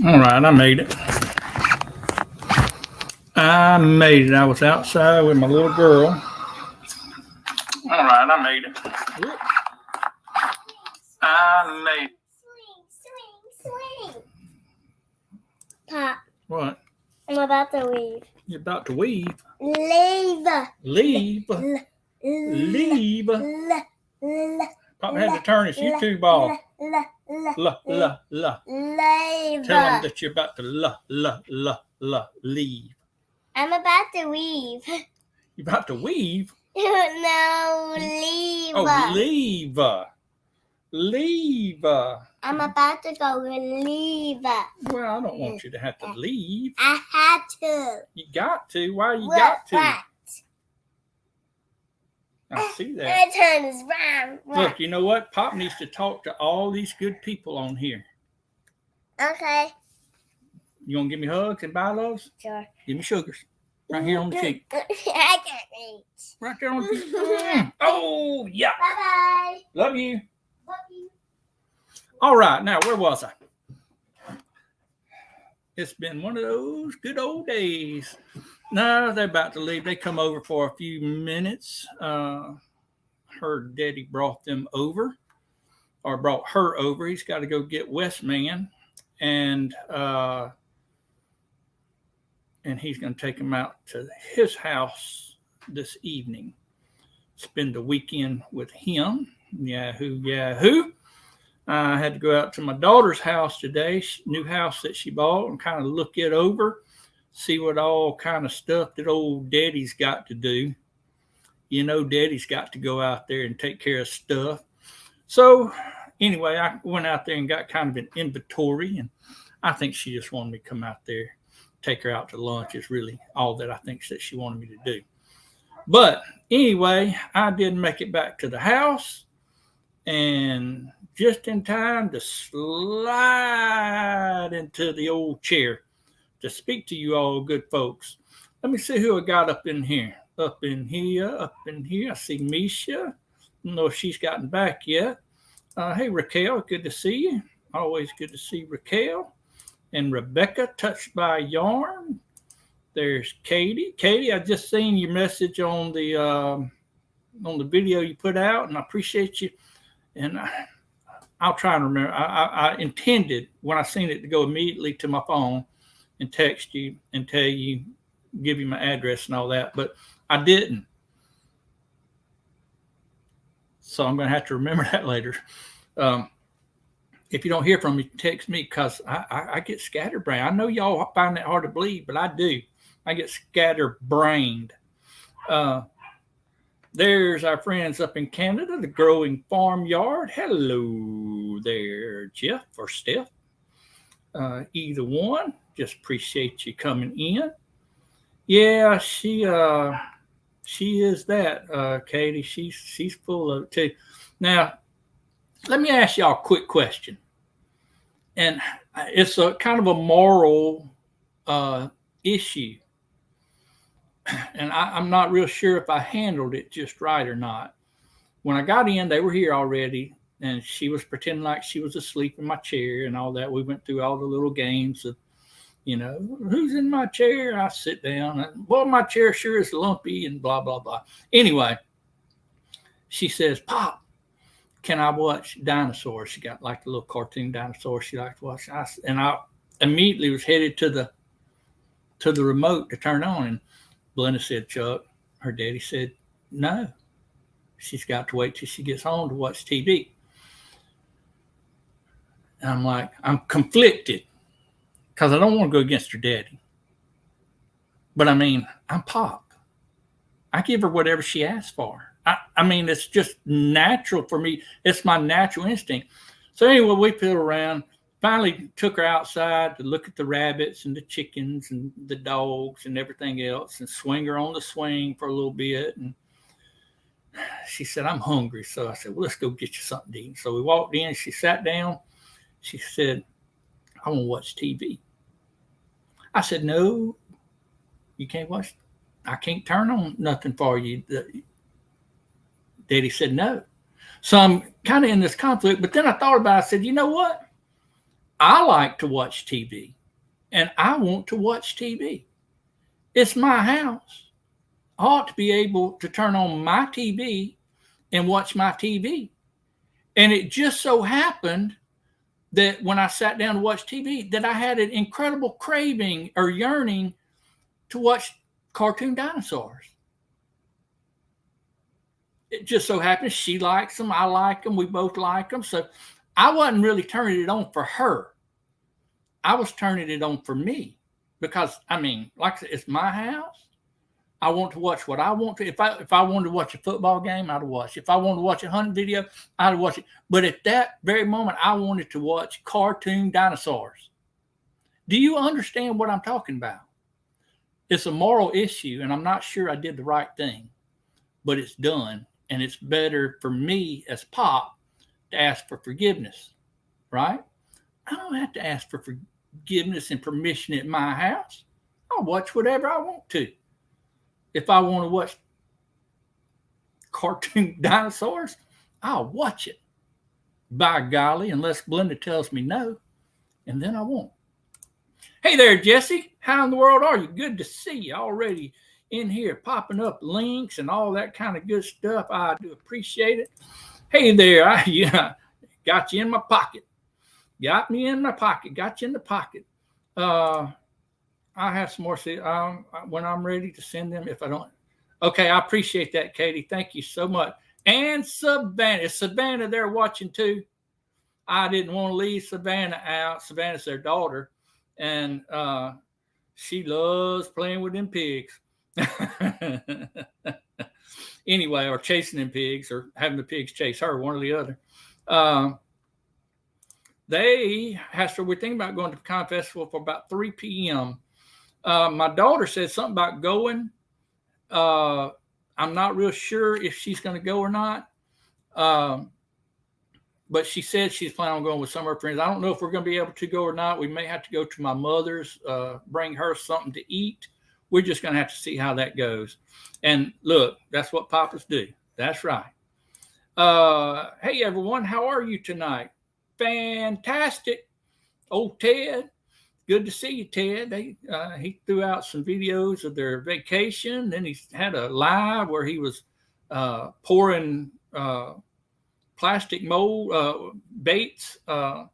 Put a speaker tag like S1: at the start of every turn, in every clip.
S1: All right, I made it. I was outside with my little girl. All right, I made it. I made it.
S2: Swing. Pop.
S1: What?
S2: I'm about to leave.
S1: You're about to weave.
S2: Leave.
S1: Pop had to turn his YouTube off.
S2: Leave.
S1: Tell him that you're about to leave.
S2: I'm about to weave.
S1: You're about to weave?
S2: No, leave.
S1: Oh, leave. Leave.
S2: I'm about to go and leave.
S1: Well, I don't want you to have to leave.
S2: I had to.
S1: You got to. Why you
S2: Look,
S1: got to?
S2: What?
S1: I see that.
S2: My turn is round.
S1: Look, you know what? Pop needs to talk to all these good people on here.
S2: Okay.
S1: You gonna give me hugs and bye loves?
S2: Sure.
S1: Give me sugars. Right here on the cheek.
S2: I can't reach.
S1: Right there on the cheek. Oh, yeah.
S2: Bye-bye.
S1: Love you.
S2: Love you.
S1: All right. Now, where was I? It's been one of those good old days. No, they're about to leave. They come over for a few minutes. Her daddy brought them over, or brought her over. He's got to go get Westman, and he's going to take them out to his house this evening. Spend the weekend with him. Yahoo. I had to go out to my daughter's house today, new house that she bought, and kind of look it over, see what all kind of stuff that old daddy's got to do. You know, daddy's got to go out there and take care of stuff. So anyway, I went out there and got kind of an inventory, and I think she just wanted me to come out there, take her out to lunch is really all that I think that she wanted me to do. But anyway, I did make it back to the house, and just in time to slide into the old chair to speak to you all good folks. Let me see who I got up in here. Up in here. I see Misha. I don't know if she's gotten back yet. Hey, Raquel, good to see you. Always good to see Raquel. And Rebecca, touched by yarn. There's Katie. Katie, I just seen your message on the video you put out, and I appreciate you. And I'll try and remember. I intended when I seen it to go immediately to my phone and text you and tell you, give you my address and all that, but I didn't. So I'm going to have to remember that later. If you don't hear from me, text me, because I get scatterbrained. I know y'all find that hard to believe, but I do. I get scatterbrained. There's our friends up in Canada, the Growing Farmyard. Hello there, Jeff or Steph. Either one. Just appreciate you coming in. Yeah, she is that, Katie. She's full of it too. Now, let me ask y'all a quick question. And it's a kind of a moral issue. And I'm not real sure if I handled it just right or not. When I got in, they were here already, and she was pretending like she was asleep in my chair and all that. We went through all the little games of, you know, who's in my chair? I sit down. And, well, my chair sure is lumpy and blah, blah, blah. Anyway, she says, Pop, can I watch dinosaurs? She got like the little cartoon dinosaurs she liked to watch. And I immediately was headed to the remote to turn on. And Belinda said, Chuck, her daddy said, no, she's got to wait till she gets home to watch TV. And I'm like, I'm conflicted because I don't want to go against her daddy. But I mean, I'm Pop. I give her whatever she asks for. I mean, it's just natural for me. It's my natural instinct. So anyway, we fiddled around. Finally took her outside to look at the rabbits and the chickens and the dogs and everything else, and swing her on the swing for a little bit. And she said, I'm hungry. So I said, well, let's go get you something to eat. So we walked in. She sat down. She said, I want to watch TV. I said, no, you can't watch. I can't turn on nothing for you. Daddy said no. So I'm kind of in this conflict. But then I thought about it. I said, you know what? I like to watch TV, and I want to watch TV. It's my house. I ought to be able to turn on my TV and watch my TV. And it just so happened that when I sat down to watch TV, that I had an incredible craving or yearning to watch cartoon dinosaurs. It just so happens she likes them, I like them, we both like them. So I wasn't really turning it on for her. I was turning it on for me because, I mean, like I said, it's my house. I want to watch what I want to. If I wanted to watch a football game, I'd watch. If I wanted to watch a hunting video, I'd watch it. But at that very moment, I wanted to watch cartoon dinosaurs. Do you understand what I'm talking about? It's a moral issue, and I'm not sure I did the right thing, but it's done, and it's better for me as Pop to ask for forgiveness, right? I don't have to ask for forgiveness and permission at my house. I'll watch whatever I want to. If I want to watch cartoon dinosaurs, I'll watch it. By golly, unless Glenda tells me no, and then I won't. Hey there, Jesse. How in the world are you? Good to see you already in here, popping up links and all that kind of good stuff. I do appreciate it. Hey there, I got you in my pocket. Got me in my pocket. Got you in the pocket. I have some more when I'm ready to send them. If I don't, okay, I appreciate that, Katie. Thank you so much. And Savannah, is Savannah there watching too? I didn't want to leave Savannah out. Savannah's their daughter, and she loves playing with them pigs. Anyway, or chasing them pigs, or having the pigs chase her, one or the other. We're thinking about going to the Pecan Festival for about 3 p.m. My daughter said something about going. I'm not real sure if she's going to go or not. But she said she's planning on going with some of her friends. I don't know if we're going to be able to go or not. We may have to go to my mother's, bring her something to eat. We're just going to have to see how that goes. And look, that's what papas do. That's right. Hey, everyone. How are you tonight? Fantastic. Old Ted. Good to see you, Ted. He threw out some videos of their vacation. Then he had a live where he was pouring plastic mold baits. That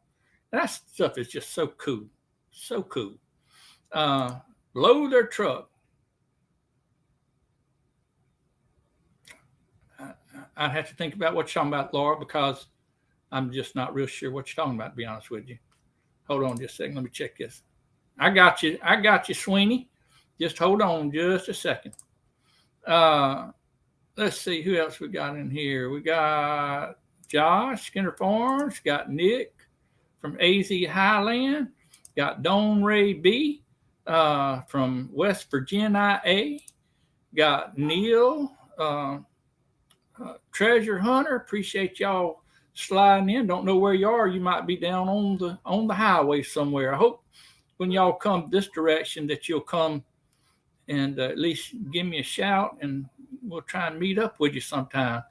S1: stuff is just so cool. So cool. Load their truck. I'd have to think about what you're talking about, Laura, because I'm just not real sure what you're talking about, to be honest with you. Hold on just a second. Let me check this. I got you, Sweeney. Just hold on just a second. Let's see who else we got in here. We got Josh, Skinner Farms. Got Nick from AZ Highland. Got Don Ray B from West Virginia A. Got Neil, Treasure Hunter. Appreciate y'all sliding in. Don't know where you are. You might be down on the highway somewhere. I hope when y'all come this direction that you'll come and at least give me a shout, and we'll try and meet up with you sometime.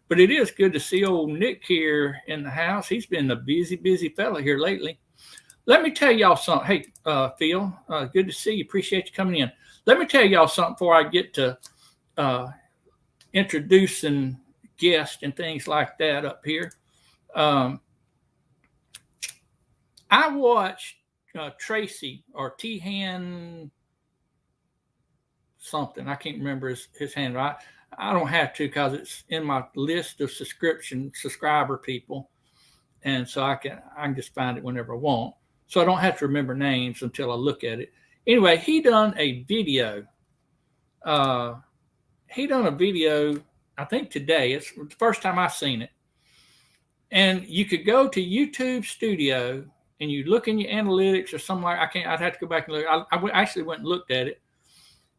S1: But it is good to see old Nick here in the house. He's been a busy fella here lately. Let me tell y'all something. Hey, Phil, good to see you. Appreciate you coming in. Let me tell y'all something before I get to introducing guests and things like that up here. I watched Tracy or T-Han something. I can't remember his handle. I don't have to because it's in my list of subscriber people. And so I can just find it whenever I want. So I don't have to remember names until I look at it. Anyway, he done a video. I think today. It's the first time I've seen it. And you could go to YouTube Studio and you look in your analytics or something like I'd have to go back and look. I actually went and looked at it.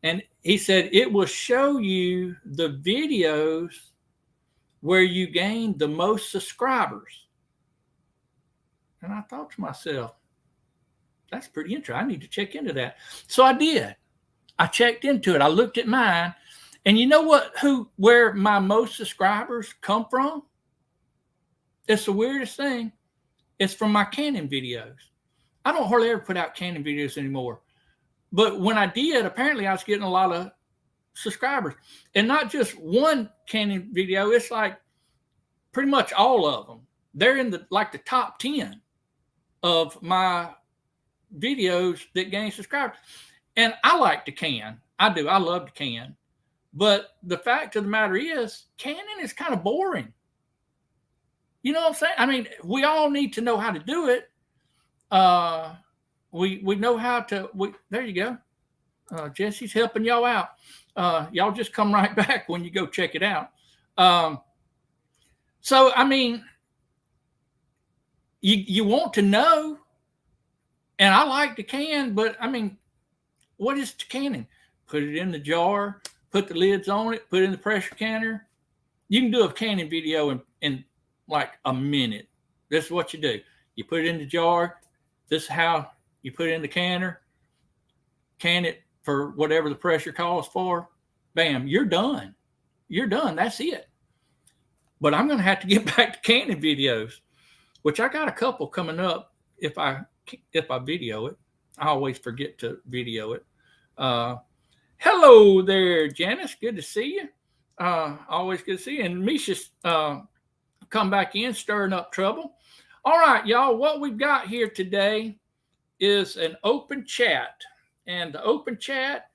S1: And he said it will show you the videos where you gained the most subscribers. And I thought to myself, that's pretty interesting. I need to check into that. So I did. I checked into it. I looked at mine. And you know where my most subscribers come from? It's the weirdest thing. It's from my Canon videos. I don't hardly ever put out canning videos anymore. But when I did, apparently I was getting a lot of subscribers. And not just one canning video, it's like pretty much all of them. They're in the top 10 of my videos that gain subscribers. And I like to can. I do. I love to can. But the fact of the matter is, canning is kind of boring. You know what I'm saying? I mean, we all need to know how to do it. We know how to. There you go. Jesse's helping y'all out. Y'all just come right back when you go check it out. So I mean, you want to know, and I like to can, but I mean, what is canning? Put it in the jar, put the lids on it, put it in the pressure canner. You can do a canning video in like a minute. This is what you do. You put it in the jar. This is how you put it in the canner. Can it for whatever the pressure calls for. Bam, you're done. You're done. That's it. But I'm going to have to get back to canning videos, which I got a couple coming up if I video it. I always forget to video it. Hello there, Janice. Good to see you. Always good to see you. And Misha's come back in, stirring up trouble. All right, y'all. What we've got here today is an open chat. And the open chat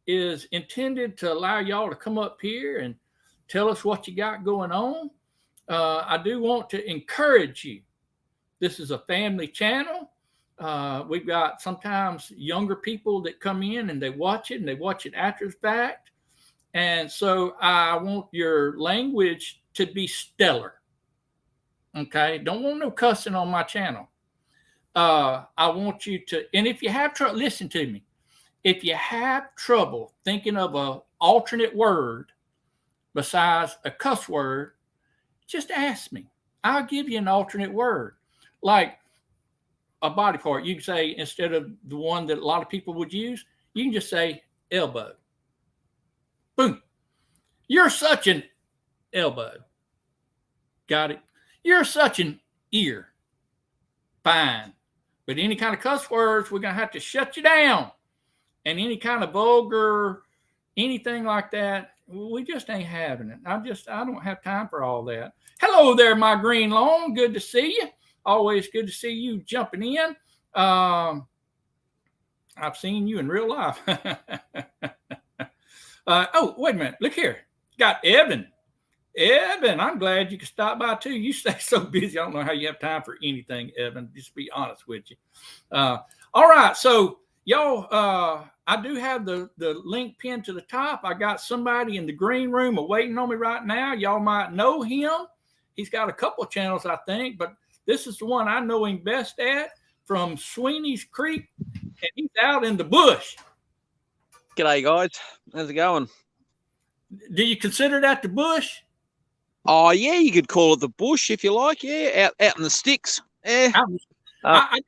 S1: is intended to allow y'all to come up here and tell us what you got going on. I do want to encourage you. This is a family channel. We've got sometimes younger people that come in and they watch it after the fact. And so I want your language to be stellar. Okay. Don't want no cussing on my channel. I want you to, and if you have trouble, listen to me. If you have trouble thinking of an alternate word besides a cuss word, just ask me. I'll give you an alternate word. Like a body part, you can say, instead of the one that a lot of people would use, you can just say elbow. Boom. You're such an elbow. Got it? You're such an ear. Fine. But any kind of cuss words, we're going to have to shut you down. And any kind of vulgar, anything like that, we just ain't having it. I don't have time for all that. Hello there, my green lawn. Good to see you. Always good to see you jumping in. I've seen you in real life. Oh, wait a minute. Look here. Got Evan. Evan, I'm glad you could stop by too. You stay so busy. I don't know how you have time for anything, Evan. Just to be honest with you. All right. So, y'all, I do have the link pinned to the top. I got somebody in the green room waiting on me right now. Y'all might know him. He's got a couple of channels, I think, but this is the one I know him best at, from Sweeney's Creek, and he's out in the bush.
S3: G'day, guys. How's it going?
S1: Do you consider that the bush?
S3: Oh, yeah, you could call it the bush if you like. Yeah, out in the sticks. Yeah.
S1: I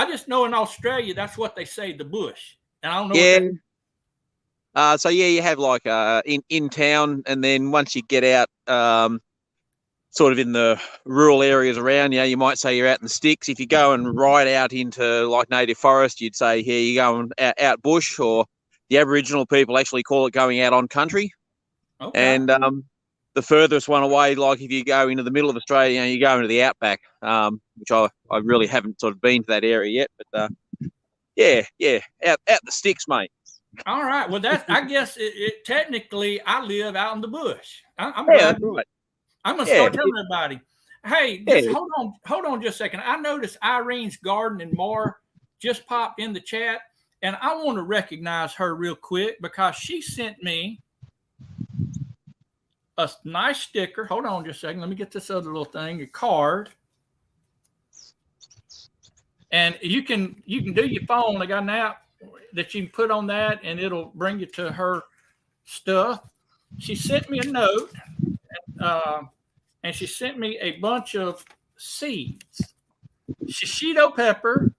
S1: just know in Australia that's what they say, the bush. And I don't know.
S3: Yeah. So yeah, you have like in town, and then once you get out, sort of in the rural areas around, you might say you're out in the sticks. If you go and ride out into like native forest, you'd say, here you're going out bush, or the Aboriginal people actually call it going out on country. Okay. And the furthest one away, like if you go into the middle of Australia, you go into the outback, which I really haven't sort of been to that area yet, but yeah, out the sticks, mate.
S1: All right. Well, I guess it technically I live out in the bush. I'm
S3: that's right.
S1: I'm gonna start telling everybody. Hey, hold on just a second. I noticed Irene's Garden and More just popped in the chat, and I want to recognize her real quick because she sent me a nice sticker. Hold on just a second. Let me get this other little thing, a card. And you can do your phone. I got an app that you can put on that, and it'll bring you to her stuff. She sent me a note, and she sent me a bunch of seeds: shishito pepper,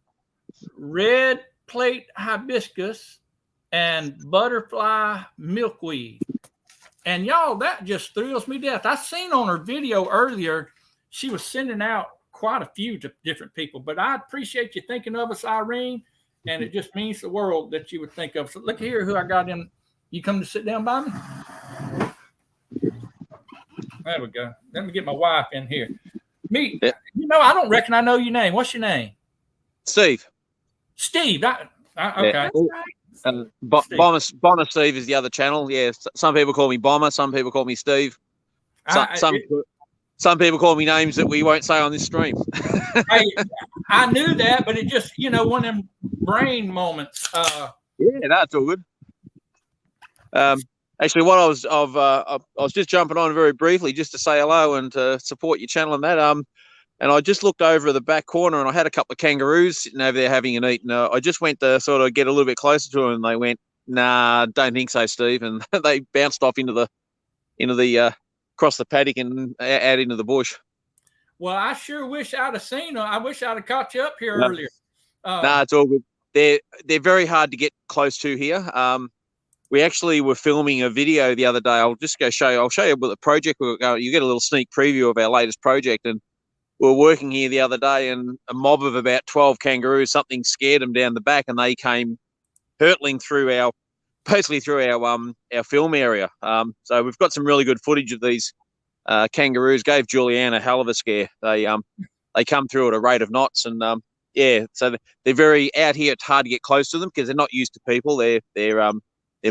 S1: red plate hibiscus, and butterfly milkweed. And y'all, that just thrills me to death. I seen on her video earlier, she was sending out quite a few different people. But I appreciate you thinking of us, Irene, and it just means the world that you would think of. So look here, who I got in. You come to sit down by me. There we go. Let me get my wife in here. Me,
S3: Yeah.
S1: I don't reckon I know your name. What's your name?
S3: Steve.
S1: Steve. Okay.
S3: Yeah. Bomber Steve is the other channel. Yeah, some people call me Bomber. Some people call me Steve. Some people call me names that we won't say on this stream.
S1: I knew that, but it just, one of them brain moments.
S3: Yeah, that's all good. Actually, what I was just jumping on very briefly just to say hello and to support your channel and that. And I just looked over the back corner and I had a couple of kangaroos sitting over there having an eat. And I just went to sort of get a little bit closer to them, and they went, "Nah, don't think so, Steve." And they bounced off into the across the paddock and out into the bush.
S1: Well, I sure wish I'd have seen them. I wish I'd have caught you up here earlier.
S3: Nah, it's all good. They're very hard to get close to here. We actually were filming a video the other day. I'll just go show you. I'll show you what the project we're going. You get a little sneak preview of our latest project. And we were working here the other day, and a mob of about 12 kangaroos, something scared them down the back, and they came hurtling through our film area. So we've got some really good footage of these kangaroos. Gave Julianne a hell of a scare. They come through at a rate of knots, and so they're very out here. It's hard to get close to them because they're not used to people. They're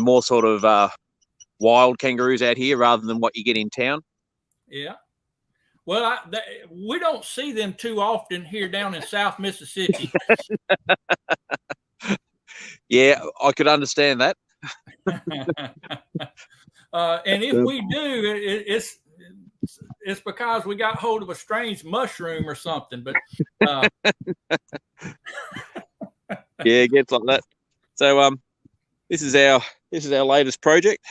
S3: more sort of wild kangaroos out here rather than what you get in town.
S1: Yeah. Well, we don't see them too often here down in South Mississippi.
S3: Yeah, I could understand that.
S1: And if we do, it's because we got hold of a strange mushroom or something. But
S3: yeah, it gets like that. So this is our latest project.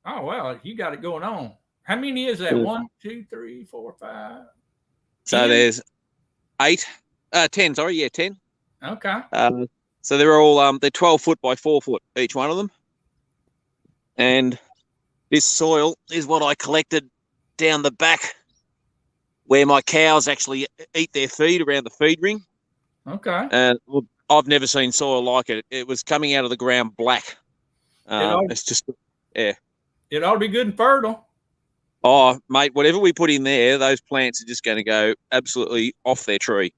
S1: Oh well, you got it going on. How many is that? 1, 2, 3, 4, 5.
S3: So
S1: 10?
S3: there's 10. Sorry, yeah, 10.
S1: Okay.
S3: So they're all they're 12 foot by 4 foot each one of them. And this soil is what I collected down the back where my cows actually eat their feed around the feed ring.
S1: Okay.
S3: And I've never seen soil like it. It was coming out of the ground black. It's just, yeah.
S1: It ought to be good and fertile.
S3: Oh, mate, whatever we put in there, those plants are just going to go absolutely off their tree.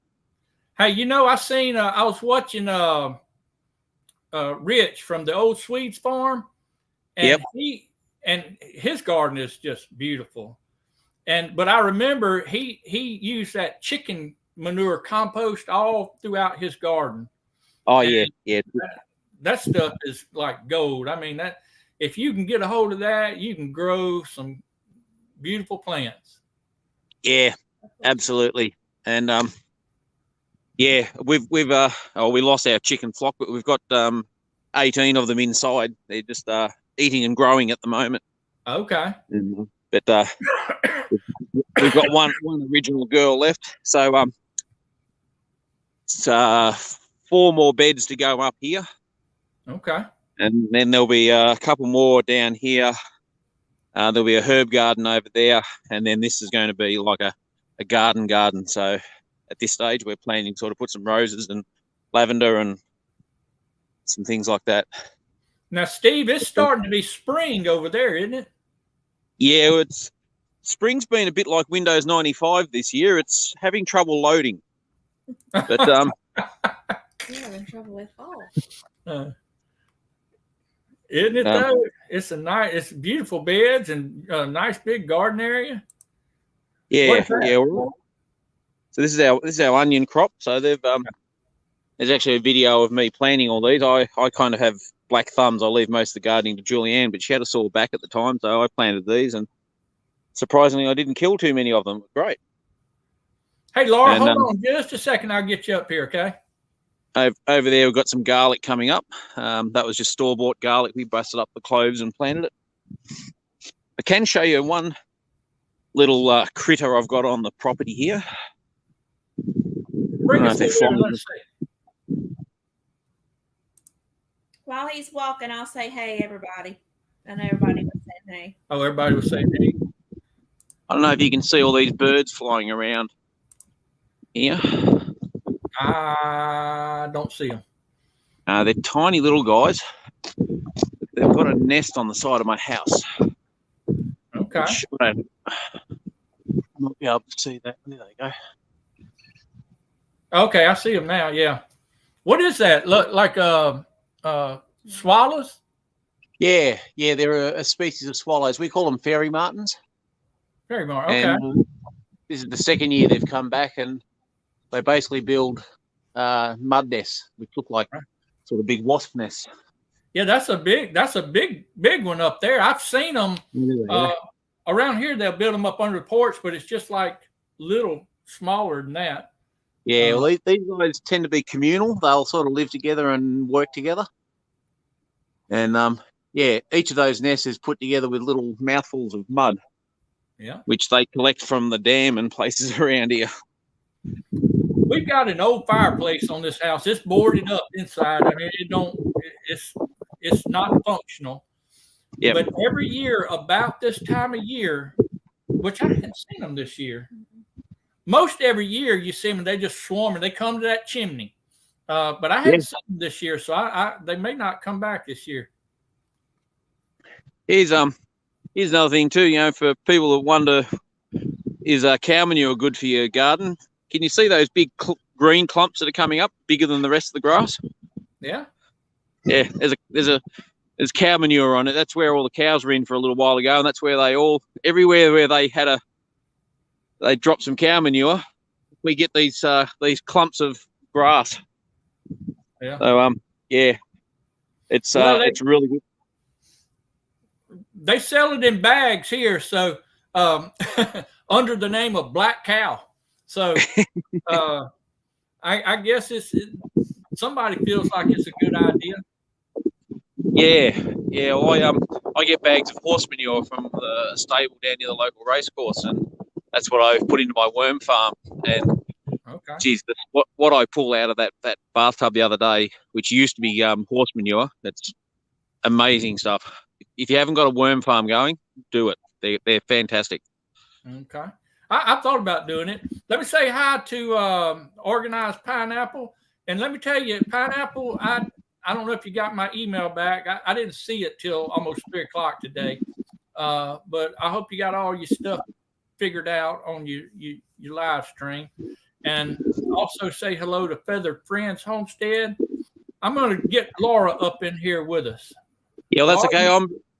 S1: Hey, I was watching Rich from the Old Swedes farm, and his garden is just beautiful. But I remember he used that chicken manure compost all throughout his garden.
S3: Oh,
S1: and
S3: yeah.
S1: That stuff is like gold. I mean, that if you can get a hold of that, you can grow some beautiful plants.
S3: Yeah, absolutely. And we lost our chicken flock, but we've got 18 of them inside. They're just eating and growing at the moment.
S1: Okay.
S3: But we've got one original girl left. So it's 4 more beds to go up here. Okay. And then there'll be a couple more down here. There'll be a herb garden over there, and then this is going to be like a garden. So at this stage, we're planning to sort of put some roses and lavender and some things like that.
S1: Now, Steve, it's starting to be spring over there, isn't it?
S3: Yeah, spring's been a bit like Windows 95 this year. It's having trouble loading. But
S2: You're having trouble with fall.
S1: Isn't it though? It's beautiful beds and a nice big garden area.
S3: Yeah. So this is our onion crop. So there's actually a video of me planting all these. I kind of have black thumbs. I leave most of the gardening to Julianne, but she had a sore back at the time, so I planted these, and surprisingly, I didn't kill too many of them. Great.
S1: Hey, Laura, hold on just a second. I'll get you up here, okay?
S3: Over there, we've got some garlic coming up. That was just store-bought garlic. We busted up the cloves and planted it. I can show you one little critter I've got on the property here.
S1: Bring us in here, let's see.
S2: While he's walking, I'll say, hey, everybody. I know everybody was saying hey.
S1: Oh, everybody was saying hey.
S3: I don't know if you can see all these birds flying around. here.
S1: I don't see them.
S3: They're tiny little guys. They've got a nest on the side of my house.
S1: Okay.
S3: I might be able to see that. There they go.
S1: Okay, I see them now. Yeah. What is that? Look like swallows?
S3: Yeah, they're a species of swallows. We call them fairy martins.
S1: Very more. Okay.
S3: And this is the second year they've come back, and they basically build mud nests, which look like sort of big wasp nests.
S1: Yeah, that's a big one up there. I've seen them around here. They'll build them up under the porch, but it's just like little smaller than that.
S3: Yeah, well, these guys tend to be communal. They'll sort of live together and work together. And each of those nests is put together with little mouthfuls of mud.
S1: Yeah,
S3: which they collect from the dam and places around here.
S1: We've got an old fireplace on this house. It's boarded up inside. I mean, it's not functional.
S3: Yeah.
S1: But every year, about this time of year, which I haven't seen them this year. Most every year you see them, they just swarm and they come to that chimney. But I haven't seen them this year, so they may not come back this year.
S3: Here's another thing too, for people that wonder, is cow manure good for your garden? Can you see those big green clumps that are coming up, bigger than the rest of the grass?
S1: Yeah.
S3: Yeah, there's cow manure on it. That's where all the cows were in for a little while ago, and that's where everywhere where they drop some cow manure, we get these clumps of grass.
S1: Yeah.
S3: So it's really good.
S1: They sell it in bags here, so under the name of Black Cow. So I guess somebody feels like it's a good idea.
S3: Yeah. Well, I get bags of horse manure from the stable down near the local racecourse, and that's what I've put into my worm farm. And geez, what I pull out of that bathtub the other day, which used to be horse manure, that's amazing stuff. If you haven't got a worm farm going, do it. They're fantastic.
S1: Okay. I thought about doing it. Let me say hi to Organized Pineapple. And let me tell you, Pineapple, I don't know if you got my email back. I didn't see it till almost 3 o'clock today. But I hope you got all your stuff figured out on your live stream. And also say hello to Feathered Friends Homestead. I'm going to get Laura up in here with us.
S3: Yeah, well, that's okay.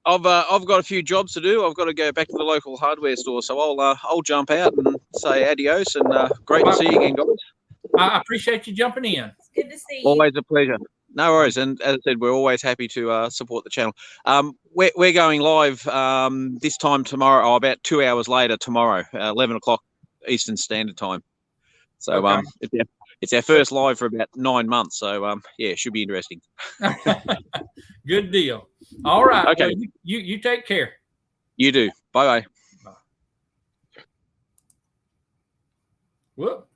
S3: I've got a few jobs to do. I've got to go back to the local hardware store, so I'll jump out and say adios. And great to see you again, guys.
S1: I appreciate you jumping in.
S2: It's good to see you.
S3: Always a pleasure. No worries. And as I said, we're always happy to support the channel. We're going live this time tomorrow, about 2 hours later tomorrow, 11 o'clock Eastern Standard Time. So it's our first live for about 9 months. So it should be interesting.
S1: Good deal. All right.
S3: Okay.
S1: Well, you take care.
S3: You do. Bye.
S1: Whoop.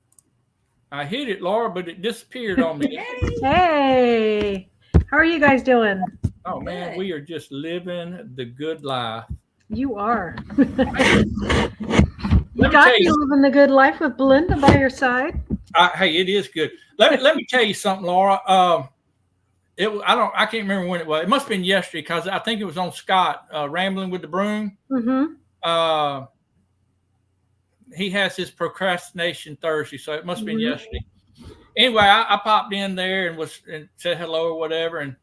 S1: I hit it, Laura, but it disappeared on me.
S4: Hey, how are you guys doing?
S1: Oh, man, we are just living the good life.
S4: You are. You got to living the good life with Belinda by your side.
S1: Hey, it is good. Let me tell you something, Laura. I can't remember when it was. It must have been yesterday because I think it was on Scott Rambling with the Broom.
S4: Mm-hmm.
S1: He has his procrastination Thursday, so it must have been yesterday. Anyway, I popped in there and said hello or whatever, and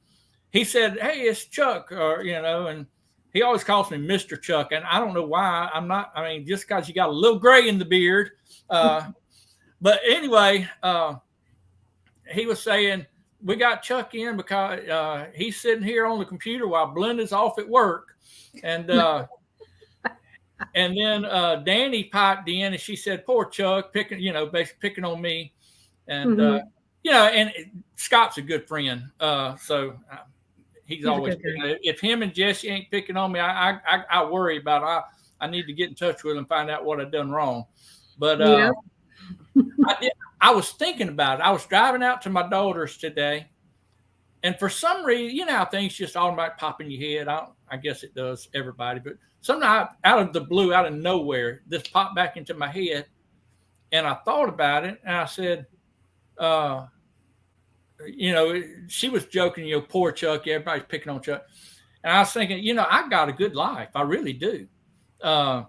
S1: he said, "Hey, it's Chuck," and he always calls me Mr. Chuck, and I don't know why. I'm not. I mean, just because you got a little gray in the beard. But anyway, he was saying we got Chuck in because he's sitting here on the computer while Belinda's off at work, and then Danny piped in and she said, "Poor Chuck," basically picking on me, and and Scott's a good friend, so he's always if him and Jesse ain't picking on me, I worry about it. I need to get in touch with him and find out what I've done wrong, but. I was thinking about it. I was driving out to my daughter's today, and for some reason, how things just automatically pop in your head. I guess it does everybody, but somehow out of the blue, out of nowhere, this popped back into my head. And I thought about it, and I said, she was joking, poor Chuck, everybody's picking on Chuck. And I was thinking, I got a good life. I really do. The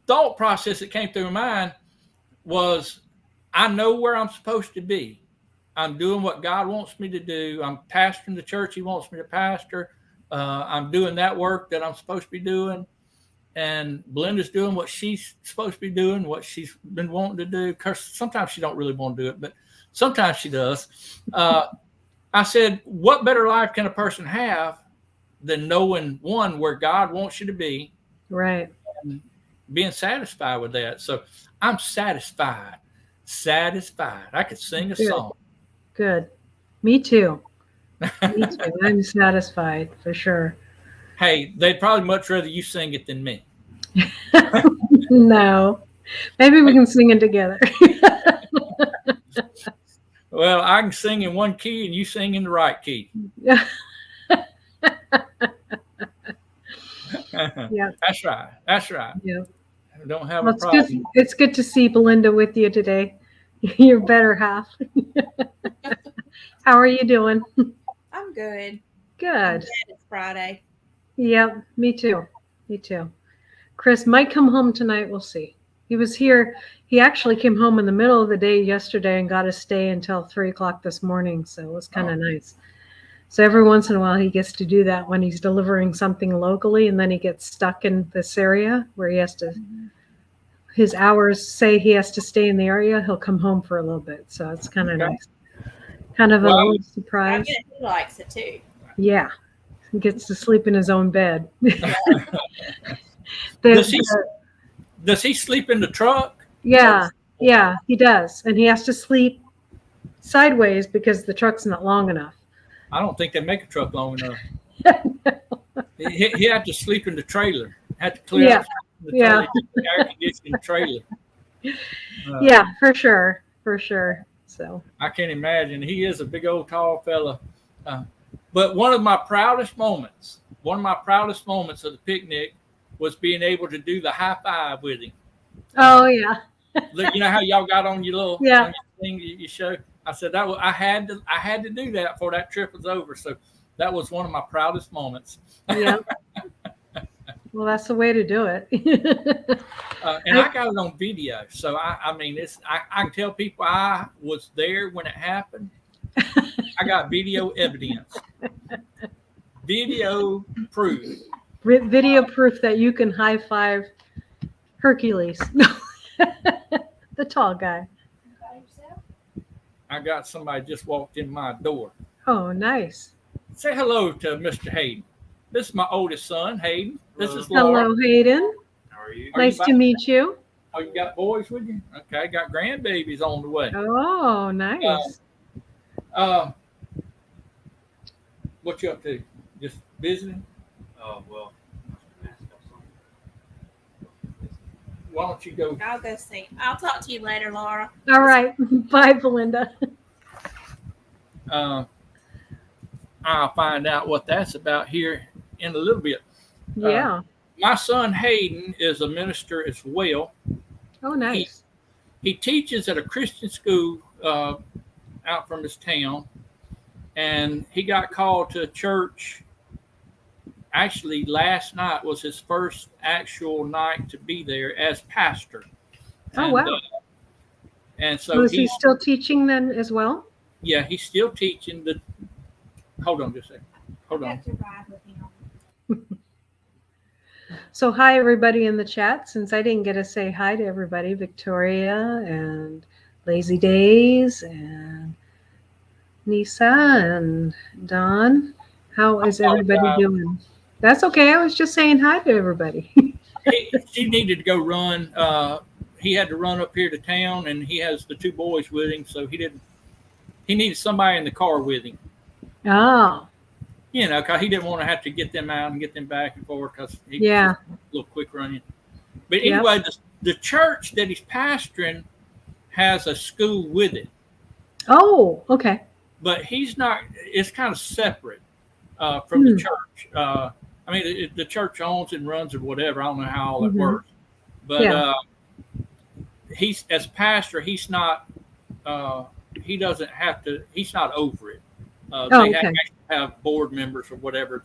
S1: thought process that came through my mind was, I know where I'm supposed to be. I'm doing what God wants me to do. I'm pastoring the church He wants me to pastor. I'm doing that work that I'm supposed to be doing. And Belinda's doing what she's supposed to be doing, what she's been wanting to do. Because sometimes she don't really want to do it, but sometimes she does. I said, what better life can a person have than knowing, one, where God wants you to be,
S4: right,
S1: and being satisfied with that. So I'm satisfied. I could sing a song.
S4: Good. Me too. Me too. I'm satisfied for sure.
S1: Hey, they'd probably much rather you sing it than me.
S4: No. Maybe we can sing it together.
S1: Well, I can sing in one key and you sing in the right key.
S4: Yeah.
S1: That's right.
S4: Yeah.
S1: I don't have a
S4: It's
S1: problem.
S4: good. It's good to see Belinda with you today. Your better half. How are you doing?
S2: I'm good. I'm
S4: Good.
S2: glad it's Friday.
S4: Yep, me too. Me too. Chris might come home tonight. We'll see. He was here. He actually came home in the middle of the day yesterday and got to stay until 3:00 this morning. So it was kind of nice. So every once in a while he gets to do that when he's delivering something locally, and then he gets stuck in this area where he has to, his hours say he has to stay in the area. He'll come home for a little bit. So it's kind of nice. Kind of a little surprise.
S2: I bet he likes it too.
S4: Yeah. He gets to sleep in his own bed.
S1: Does he sleep in the truck?
S4: Yeah, he does. And he has to sleep sideways because the truck's not long enough.
S1: I don't think they make a truck long enough. He had to sleep in the trailer. Had to clear out the trailer, air conditioning trailer.
S4: Yeah, for sure. So
S1: I can't imagine. He is a big old tall fella. But one of my proudest moments of the picnic was being able to do the high five with him.
S4: Oh yeah.
S1: You know how y'all got on your little
S4: Yeah.
S1: on your thing you show? I said I had to do that before that trip was over. So that was one of my proudest moments.
S4: Yeah. Well, that's the way to do it.
S1: And I got it on video, so I mean, I can tell people I was there when it happened. I got video evidence, video proof.
S4: Video proof that you can high five Hercules, the tall guy.
S1: I got somebody just walked in my door.
S4: Oh, nice.
S1: Say hello to Mr. Hayden. This is my oldest son, Hayden. This is Laura.
S4: Hello, Hayden.
S5: How are you?
S4: Nice to meet you.
S1: Oh, you got boys with you? Okay, got grandbabies on the way.
S4: Oh, nice.
S1: What you up to? Just visiting?
S5: Oh, well.
S1: Why don't you go?
S2: I'll go see. I'll talk to you later, Laura.
S4: All right. Bye, Belinda.
S1: I'll find out what that's about here in a little bit.
S4: Yeah.
S1: My son Hayden is a minister as well.
S4: Oh, nice.
S1: He teaches at a Christian school out from his town, and he got called to a church. Actually, last night was his first actual night to be there as pastor.
S4: Oh, wow.
S1: And so
S4: is he still teaching then as well?
S1: Yeah, he's still teaching. Hold on just a second. Hold on.
S4: So hi, everybody in the chat. Since I didn't get to say hi to everybody, Victoria and Lazy Days and Nisa and Don. How is everybody doing? That's okay. I was just saying hi to everybody.
S1: She needed to go run. He had to run up here to town, and he has the two boys with him, so he needed somebody in the car with him.
S4: Oh.
S1: You know, because he didn't want to have to get them out and get them back and forth because he was a little quick running. But anyway, the church that he's pastoring has a school with it.
S4: Oh, okay.
S1: But he's not, it's kind of separate from the church. I mean, the church owns and runs or whatever. I don't know how all that
S4: Mhm.
S1: works, but
S4: Yeah.
S1: He's as pastor. He's not. He doesn't have to. He's not over it.
S4: Oh,
S1: They
S4: okay.
S1: have board members or whatever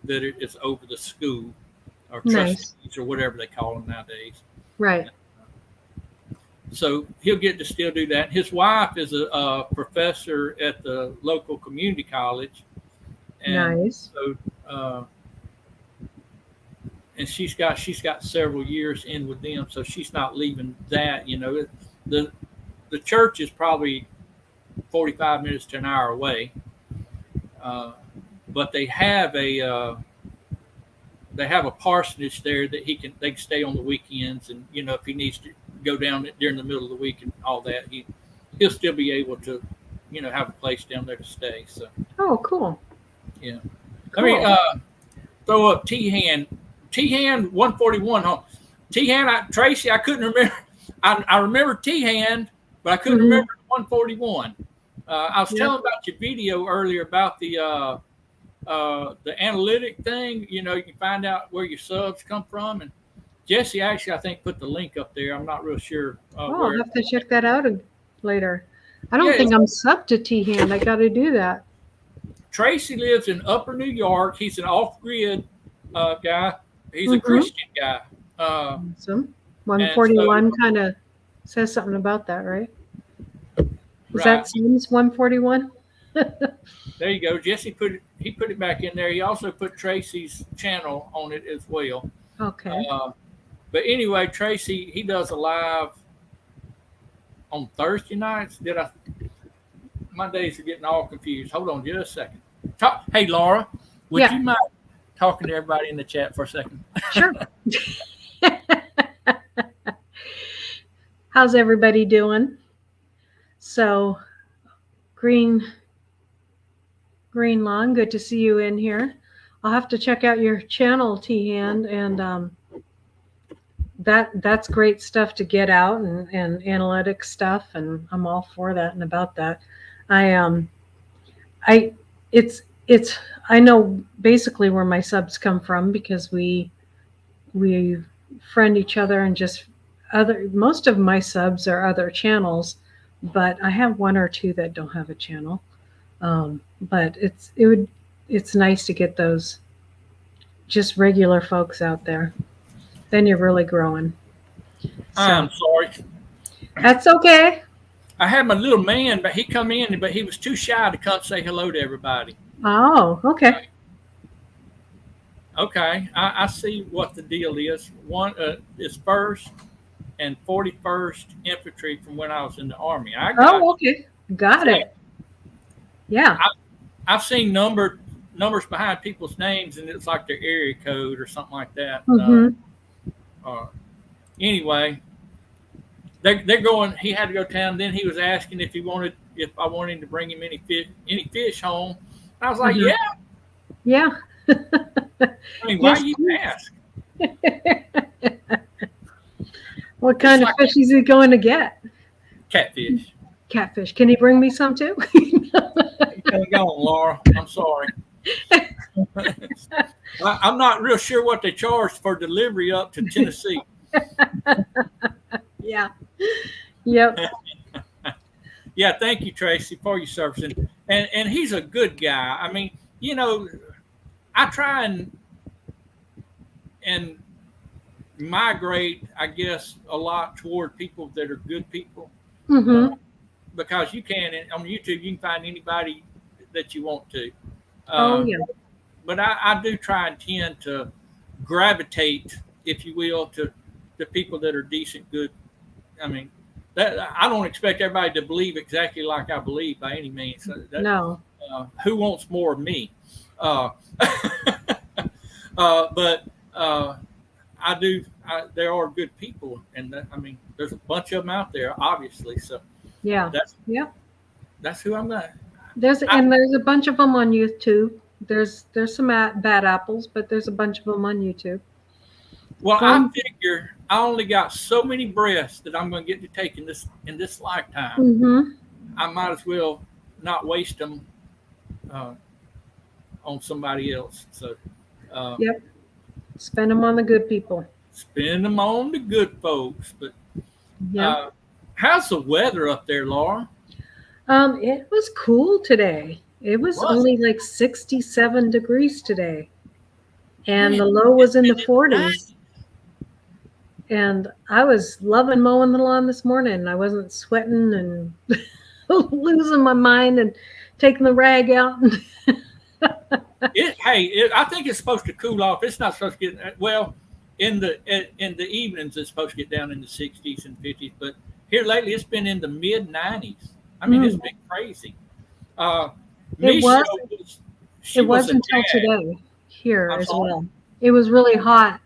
S1: that is over the school, or
S4: Nice.
S1: trustees or whatever they call them nowadays.
S4: Right.
S1: So he'll get to still do that. His wife is a professor at the local community college, and
S4: Nice.
S1: so and she's got several years in with them, so she's not leaving that. You know, the church is probably 45 minutes to an hour away, but they have a parsonage there that they can stay on the weekends, and you know, if he needs to go down during the middle of the week and all that, he'll still be able to, you know, have a place down there to stay. So
S4: Oh, cool.
S1: yeah.
S4: Cool.
S1: Let me throw up T-Hand 141 home. T-Hand, Tracy, I couldn't remember. I remember T-Hand, but I couldn't
S4: Mhm.
S1: remember 141. I was
S4: Yep.
S1: telling about your video earlier about the analytic thing. You know, you can find out where your subs come from, and Jesse actually, I think, put the link up there. I'm not real sure
S4: Oh, I'll
S1: where.
S4: have to check that out later. I don't
S1: Yeah,
S4: think I'm subbed to T-Hand. I got to do that.
S1: Tracy lives in Upper New York. He's an off-grid guy. He's a
S4: Mhm.
S1: Christian guy.
S4: Awesome. 141 kind of says something about that, right? Is
S1: Right.
S4: that Psalms 141?
S1: There you go. Jesse put it back in there. He also put Tracy's channel on it as well.
S4: Okay.
S1: But anyway, Tracy, he does a live on Thursday nights. My days are getting all confused. Hold on just a second. Hey, Laura, would
S4: Yeah.
S1: you mind talking to everybody in the chat for a second?
S4: Sure. How's everybody doing? So, Green Lawn, good to see you in here. I'll have to check out your channel, T-Hand, and that's great stuff to get out and analytic stuff, and I'm all for that and about that. I know basically where my subs come from because we friend each other and just most of my subs are other channels, but I have one or two that don't have a channel. But it's nice to get those just regular folks out there. Then you're really growing.
S1: I'm sorry.
S4: That's okay.
S1: I had my little man, but he come in, but he was too shy to come say hello to everybody.
S4: Oh, okay.
S1: Okay, I see what the deal is. One is 1st and 41st Infantry from when I was in the Army.
S4: Okay. Got it. Yeah.
S1: I've seen numbers behind people's names, and it's like their area code or something like that.
S4: Mhm.
S1: Anyway, they're going. He had to go to town. Then he was asking if I wanted to bring him any fish home. I was like,
S4: Mhm.
S1: yeah. I mean, why
S4: Yes,
S1: you
S4: please.
S1: ask?
S4: What kind of
S1: like-
S4: fish is he going to get?
S1: Catfish.
S4: Catfish. Can he bring me some too?
S1: Go on, Laura. I'm sorry. I'm not real sure what they charge for delivery up to Tennessee.
S4: Yeah. Yep.
S1: Yeah, thank you, Tracy, for your service. And he's a good guy. I mean, you know, I try and migrate, I guess, a lot toward people that are good people.
S4: Mm-hmm.
S1: Because you can, on YouTube, you can find anybody that you want to.
S4: Oh, yeah.
S1: But I do try and tend to gravitate, if you will, to people that are decent, good. I mean, I don't expect everybody to believe exactly like I believe by any means.
S4: No.
S1: Who wants more of me? But I do. There are good people, and I mean, there's a bunch of them out there, obviously. So
S4: Yeah.
S1: that's who I'm going.
S4: There's a bunch of them on YouTube. There's some bad apples, but there's a bunch of them on YouTube.
S1: Well, I figure I only got so many breaths that I'm going to get to take in this lifetime.
S4: Mm-hmm.
S1: I might as well not waste them on somebody else. So
S4: Yep. Spend them on the good people.
S1: Spend them on the good folks. But
S4: Yeah.
S1: how's the weather up there, Laura?
S4: It was cool today. It was
S1: Was
S4: only like 67 degrees today. And
S1: Man,
S4: the low was in the
S1: it's
S4: 40s. And I was loving mowing the lawn this morning. I wasn't sweating and losing my mind and taking the rag out.
S1: I think it's supposed to cool off. It's not supposed to get in the evenings. It's supposed to get down in the 60s and 50s, but here lately it's been in the mid 90s. I mean, it's been crazy.
S4: It was until today here as well. It was really hot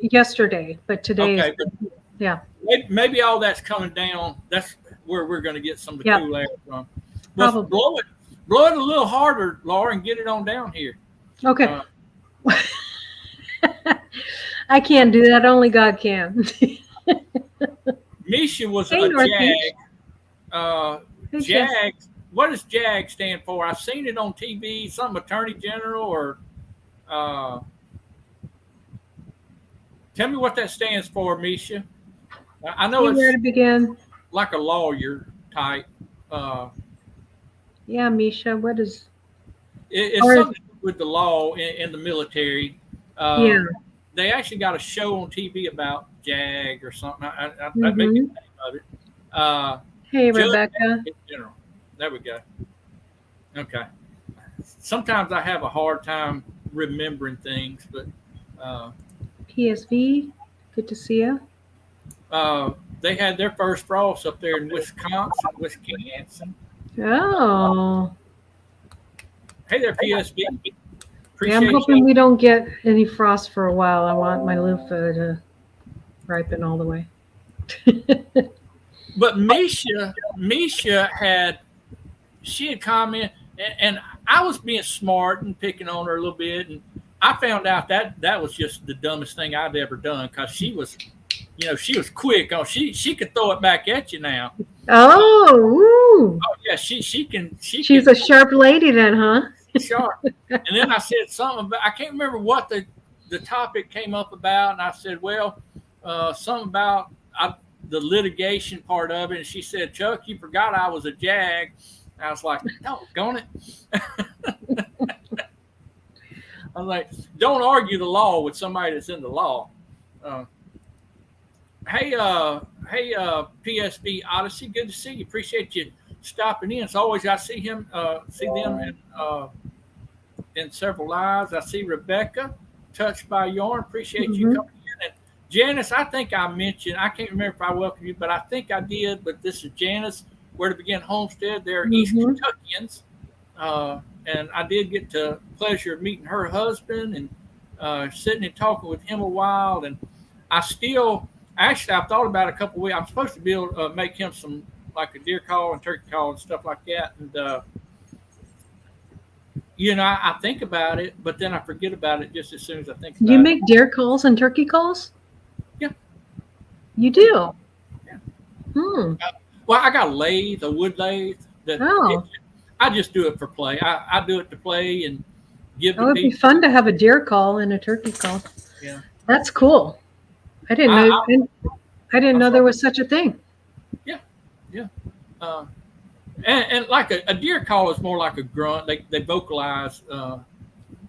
S4: yesterday, but today
S1: Okay,
S4: yeah.
S1: Maybe all that's coming down. That's where we're going to get some of the cool air from. Well,
S4: Probably.
S1: blow it a little harder, Laura, and get it on down here.
S4: Okay. I can't do that. Only God can.
S1: Misha was
S4: Hey,
S1: a
S4: Northeast.
S1: JAG.
S4: Hey,
S1: JAG. What does JAG stand for? I've seen it on TV. Some Attorney General or. Tell me what that stands for, Misha. I know
S4: Where to
S1: it's
S4: begin?
S1: like a lawyer type.
S4: Yeah, Misha. What is?
S1: It's something to do with the law in the military.
S4: Yeah.
S1: They actually got a show on TV about JAG or something. I make the name of it.
S4: Hey,
S1: Judge
S4: Rebecca.
S1: in general. There we go. Okay. Sometimes I have a hard time remembering things, but
S4: PSV. Good to see you.
S1: they had their first frost up there in Wisconsin.
S4: Oh.
S1: Hey there, PSB.
S4: Yeah,
S1: Appreciate
S4: I'm hoping
S1: you.
S4: we don't get any frost for a while. I want my loofah to ripen all the way.
S1: But Misha had commented, and I was being smart and picking on her a little bit, and I found out that was just the dumbest thing I'd ever done because she was quick. Oh, she could throw it back at you now.
S4: Oh,
S1: Oh yeah, she can.
S4: She's a sharp lady then, huh?
S1: Sharp. And then I said something about, I can't remember what the topic came up about, and I said, well, something about the litigation part of it, and she said, Chuck, you forgot I was a JAG. I was like, doggone it. I was like, don't argue the law with somebody that's in the law. Hey, PSB Odyssey, good to see you. Appreciate you stopping in. As always, I see them in several lives. I see Rebecca, Touched by Yarn. Appreciate you coming in. And Janice, I think I mentioned, I can't remember if I welcomed you, but I think I did. But this is Janice, Where to Begin Homestead. They're East Kentuckians. And I did get the pleasure of meeting her husband and sitting and talking with him a while. And I've thought about it a couple of weeks. I'm supposed to be able to make him some, like a deer call and turkey call and stuff like that. And, I think about it, but then I forget about it just as soon as I think about it.
S4: You make deer calls and turkey calls?
S1: Yeah.
S4: You do?
S1: Yeah.
S4: Well,
S1: I got a wood lathe. I just do it for play. I do it to play and give
S4: it would be fun to have a deer call and a turkey call.
S1: Yeah.
S4: That's cool. I didn't know there was such a thing.
S1: Yeah. Yeah. And like a deer call is more like a grunt. They vocalize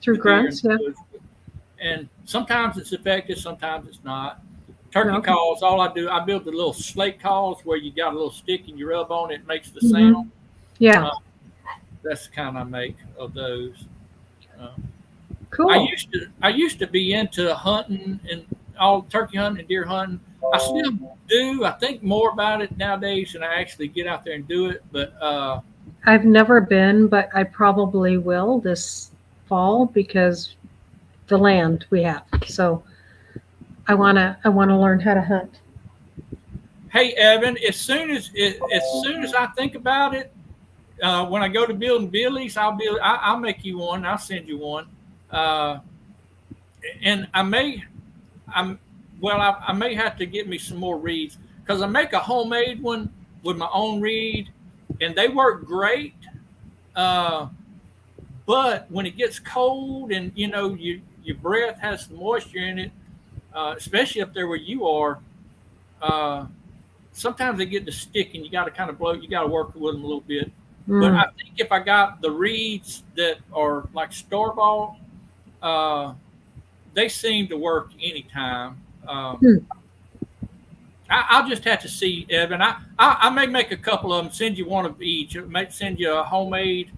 S4: through grunts, yeah.
S1: And sometimes it's effective, sometimes it's not. Turkey calls, all I do, I build the little slate calls where you got a little stick and you rub on it, it makes the sound.
S4: Yeah.
S1: That's the kind I make of those.
S4: Cool.
S1: I used to be into hunting and all turkey hunting and deer hunting. I still do. I think more about it nowadays than I actually get out there and do it. But
S4: I've never been, but I probably will this fall because the land we have. So I wanna learn how to hunt.
S1: Hey Evan, as soon as I think about it, when I go to building billies, I'll make you one. I'll send you one. And I may have to get me some more reeds because I make a homemade one with my own reed, and they work great. But when it gets cold and your breath has some moisture in it, especially up there where you are, sometimes they get to stick and you got to kind of blow. You got to work with them a little bit. But I think if I got the reeds that are like store-bought, they seem to work anytime. I'll just have to see, Evan. I may make a couple of them, send you one of each. I might send you a homemade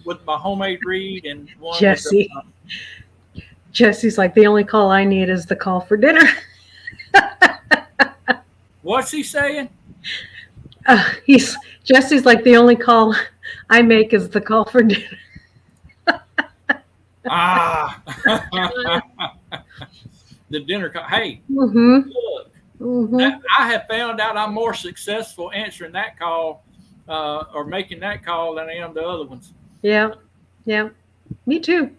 S1: with my homemade reed and one.
S4: Jesse. Jesse's like, the only call I need is the call for dinner.
S1: What's he saying?
S4: Jesse's like, the only call I make is the call for dinner.
S1: The dinner call. Hey,
S4: Mm-hmm.
S1: look,
S4: Mm-hmm.
S1: I have found out I'm more successful answering that call or making that call than I am the other ones.
S4: Yeah. Yeah. Me too.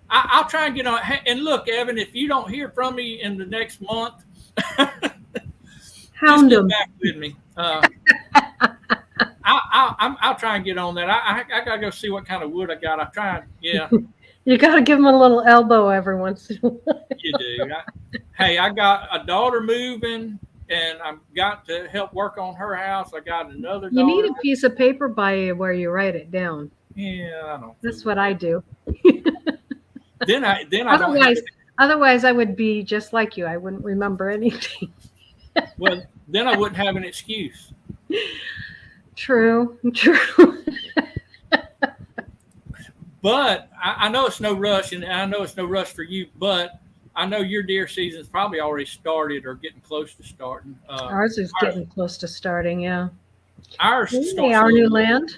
S1: I'll try and get on. And look, Evan, if you don't hear from me in the next month,
S4: Hound
S1: just
S4: him.
S1: get back with me. I'll try and get on that. I gotta go see what kind of wood I got. I try and
S4: You got to give him a little elbow every once in a while.
S1: you do. Hey, I got a daughter moving, and I've got to help work on her house. I got another daughter.
S4: You need a piece of paper by you where you write it down.
S1: Yeah, I don't.
S4: That's what I do.
S1: Then I don't have
S4: Otherwise, I would be just like you. I wouldn't remember anything.
S1: well, then I wouldn't have an excuse.
S4: True.
S1: But I know it's no rush, and I know it's no rush for you. But I know your deer season's probably already started or getting close to starting.
S4: Ours is getting close to starting. Yeah.
S1: Ours
S4: Hey,
S1: starts
S4: our
S1: a
S4: new
S1: little-
S4: land.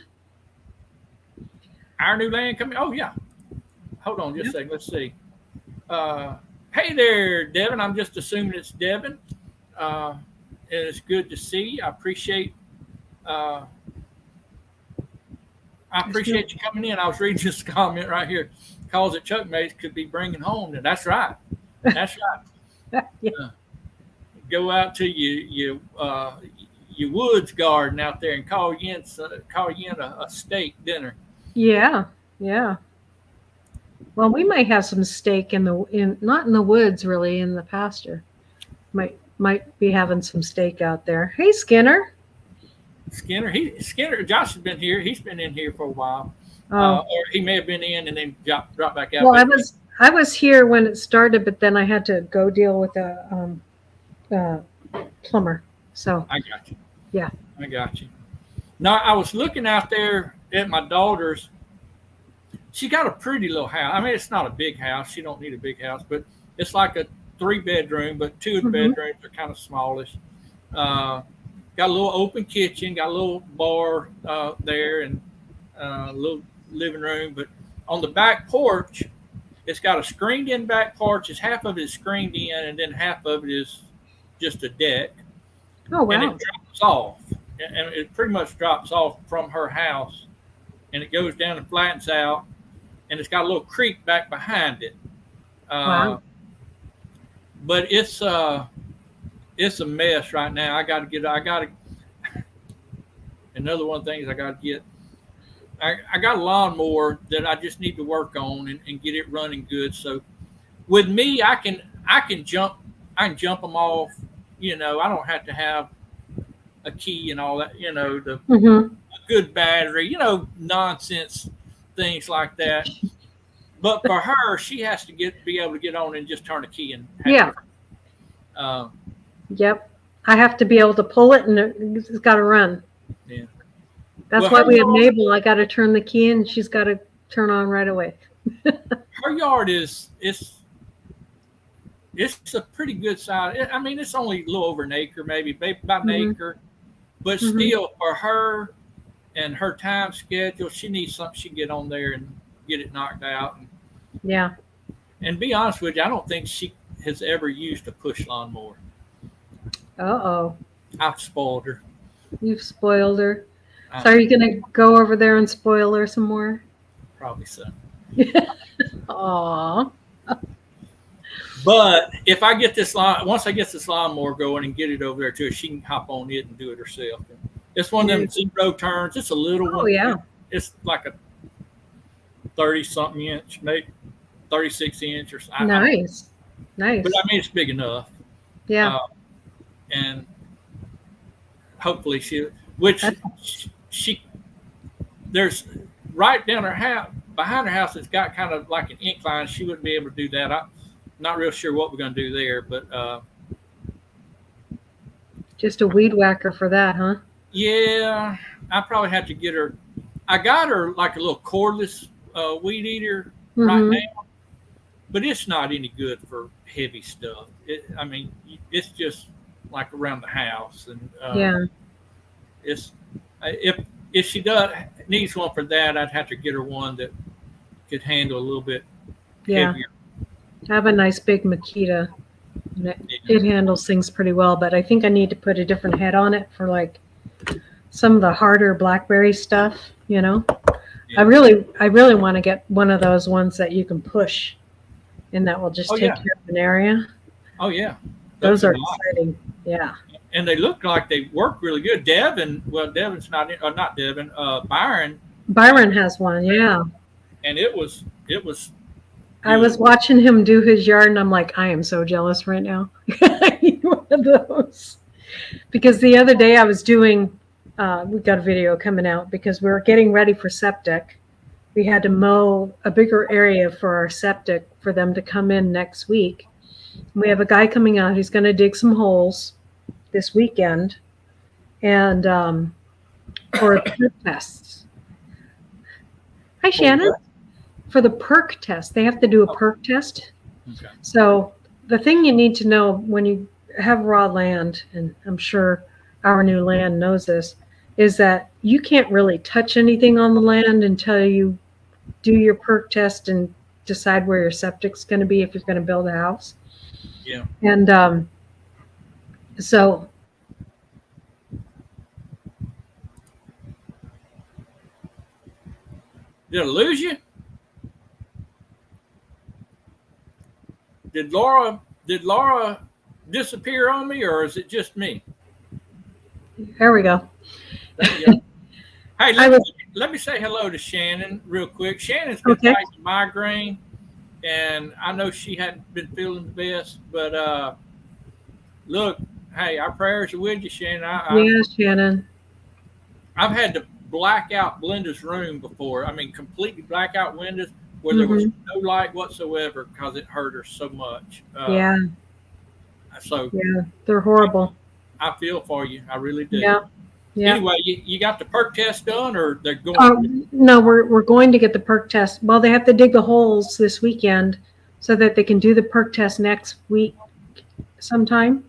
S1: Our new land coming. Oh yeah. Hold on just a second. Let's see. Hey there, Devin. I'm just assuming it's Devin. It's good to see you. I appreciate you coming in. I was reading this comment right here. Calls that Chuck made could be bringing home. And that's right. That's right.
S4: Yeah.
S1: Go out to your woods garden out there and call you in a steak dinner.
S4: Yeah. Yeah. Well, we might have some steak not in the woods, really, in the pasture. Might be having some steak out there. Hey, Skinner.
S1: Skinner. Josh has been here. He's been in here for a while,
S4: Oh.
S1: or he may have been in and then dropped back out.
S4: Well, I was here when it started, but then I had to go deal with a plumber. So
S1: I got you.
S4: Yeah.
S1: I got you. Now I was looking out there at my daughter's. She got a pretty little house. I mean, it's not a big house. She don't need a big house, but it's like a 3-bedroom, but 2 of the bedrooms are kind of smallish. Got a little open kitchen, got a little bar there, and a little living room. But on the back porch, it's got a screened-in back porch. It's half of it is screened in, and then half of it is just a deck.
S4: Oh, wow.
S1: And it drops off, and it pretty much drops off from her house, and it goes down and flattens out, and it's got a little creek back behind it.
S4: Wow.
S1: But it's a mess right now. Another one of the things I got to get. I got a lawnmower that I just need to work on and get it running good. So with me, I can jump them off. I don't have to have a key and all that. The good battery. Nonsense things like that. But for her, she has to be able to get on and just turn a key and have it.
S4: Yep. I have to be able to pull it, and it's got to run.
S1: Yeah.
S4: That's why we have Mabel. I got to turn the key in. She's got to turn on right away.
S1: Her yard it's a pretty good size. I mean, it's only a little over an acre, maybe about an acre. But still, for her and her time schedule, she needs something she can get on there and get it knocked out.
S4: Yeah.
S1: And be honest with you, I don't think she has ever used a push lawnmower.
S4: Uh-oh.
S1: I've spoiled her.
S4: You've spoiled her. So are you going to go over there and spoil her some more?
S1: Probably so.
S4: Aw.
S1: But if I get once I get this lawnmower going and get it over there to her, she can hop on it and do it herself. It's one of them 0 turns. It's a little one.
S4: Oh, yeah.
S1: It's like 30-something inch, maybe 36 inch or something. I don't know.
S4: Nice.
S1: But I mean, it's big enough.
S4: Yeah.
S1: And hopefully there's right down her house, behind her house, it's got kind of like an incline. She wouldn't be able to do that. I'm not real sure what we're going to do there, but
S4: Just a weed whacker for that, huh?
S1: yeah, I probably have to get her. I got her like a little cordless weed eater right
S4: Mhm.
S1: now, but it's not any good for heavy stuff. I mean, it's just like around the house, and
S4: Yeah.
S1: it's if she needs one for that, I'd have to get her one that could handle a little bit
S4: Yeah.
S1: heavier.
S4: I have a nice big Makita. And it handles things pretty well, but I think I need to put a different head on it for like some of the harder blackberry stuff, you know.
S1: Yeah.
S4: I really want to get one of those ones that you can push and that will just take care of an area.
S1: Oh yeah,
S4: Those are
S1: nice.
S4: exciting. Yeah.
S1: And they look like they work really good. Devin's not Devin.
S4: Byron has one. Yeah.
S1: And it was.
S4: I was watching him do his yard, and I'm like, I am so jealous right now. I need one of those. Because the other day I was doing, we got a video coming out because we were getting ready for septic. We had to mow a bigger area for our septic for them to come in next week. We have a guy coming out. He's going to dig some holes this weekend, and for perk tests. Hi, Shannon. For the perk test, they have to do a perk test.
S1: Okay.
S4: So the thing you need to know when you have raw land, and I'm sure our new land knows this, is that you can't really touch anything on the land until you do your perk test and decide where your septic's going to be if you're going to build a house.
S1: Yeah.
S4: And so
S1: Did I lose you? Did Laura disappear on me, or is it just me?
S4: there we go.
S1: There you go. Hey, let me say hello to Shannon real quick. Shannon's been fighting migraine, and I know she hadn't been feeling the best, but look, hey, our prayers are with you, Shannon.
S4: Yeah, Shannon.
S1: I've had to black out Blenda's room before. I mean, completely black out windows where there was no light whatsoever because it hurt her so much.
S4: Yeah.
S1: So
S4: yeah, they're horrible.
S1: I feel for you. I really do.
S4: Yeah. Yeah.
S1: Anyway, you got the perk test done, or they're going?
S4: No, we're going to get the perk test. Well, they have to dig the holes this weekend so that they can do the perk test next week sometime.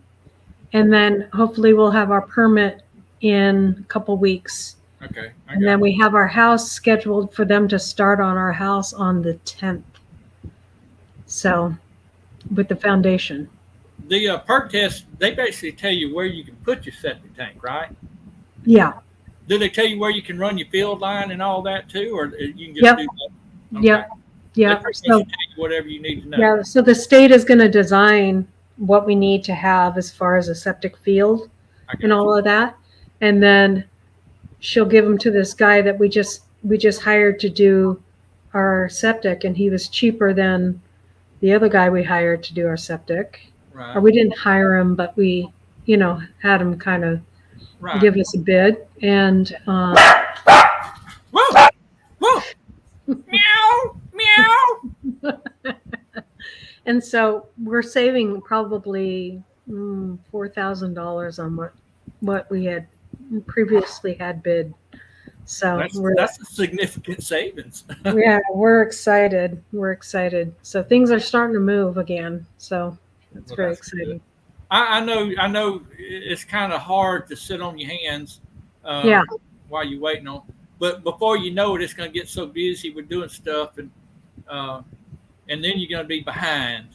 S4: And then hopefully we'll have our permit in a couple weeks.
S1: Okay.
S4: And then we have our house scheduled for them to start on our house on the 10th. So with the foundation.
S1: The perk test, they basically tell you where you can put your septic tank, right?
S4: Yeah.
S1: Do they tell you where you can run your field line and all that too, or you can just do that? Okay.
S4: Yeah.
S1: So tell you whatever you need to know.
S4: Yeah. So the state is going to design what we need to have as far as a septic field and all of that, and then she'll give them to this guy that we just hired to do our septic, and he was cheaper than the other guy we hired to do our septic.
S1: Right.
S4: Or we didn't hire him, but we, had him kind of give us a bid. And
S1: whoa, whoa, meow, meow.
S4: And so we're saving probably $4,000 on what we had previously had bid. So
S1: that's a significant savings.
S4: Yeah, we're excited. We're excited. So things are starting to move again. So it's very exciting.
S1: Good. I know it's kind of hard to sit on your hands while you're waiting on, but before you know it, it's going to get so busy with doing stuff, and then you're going to be behind.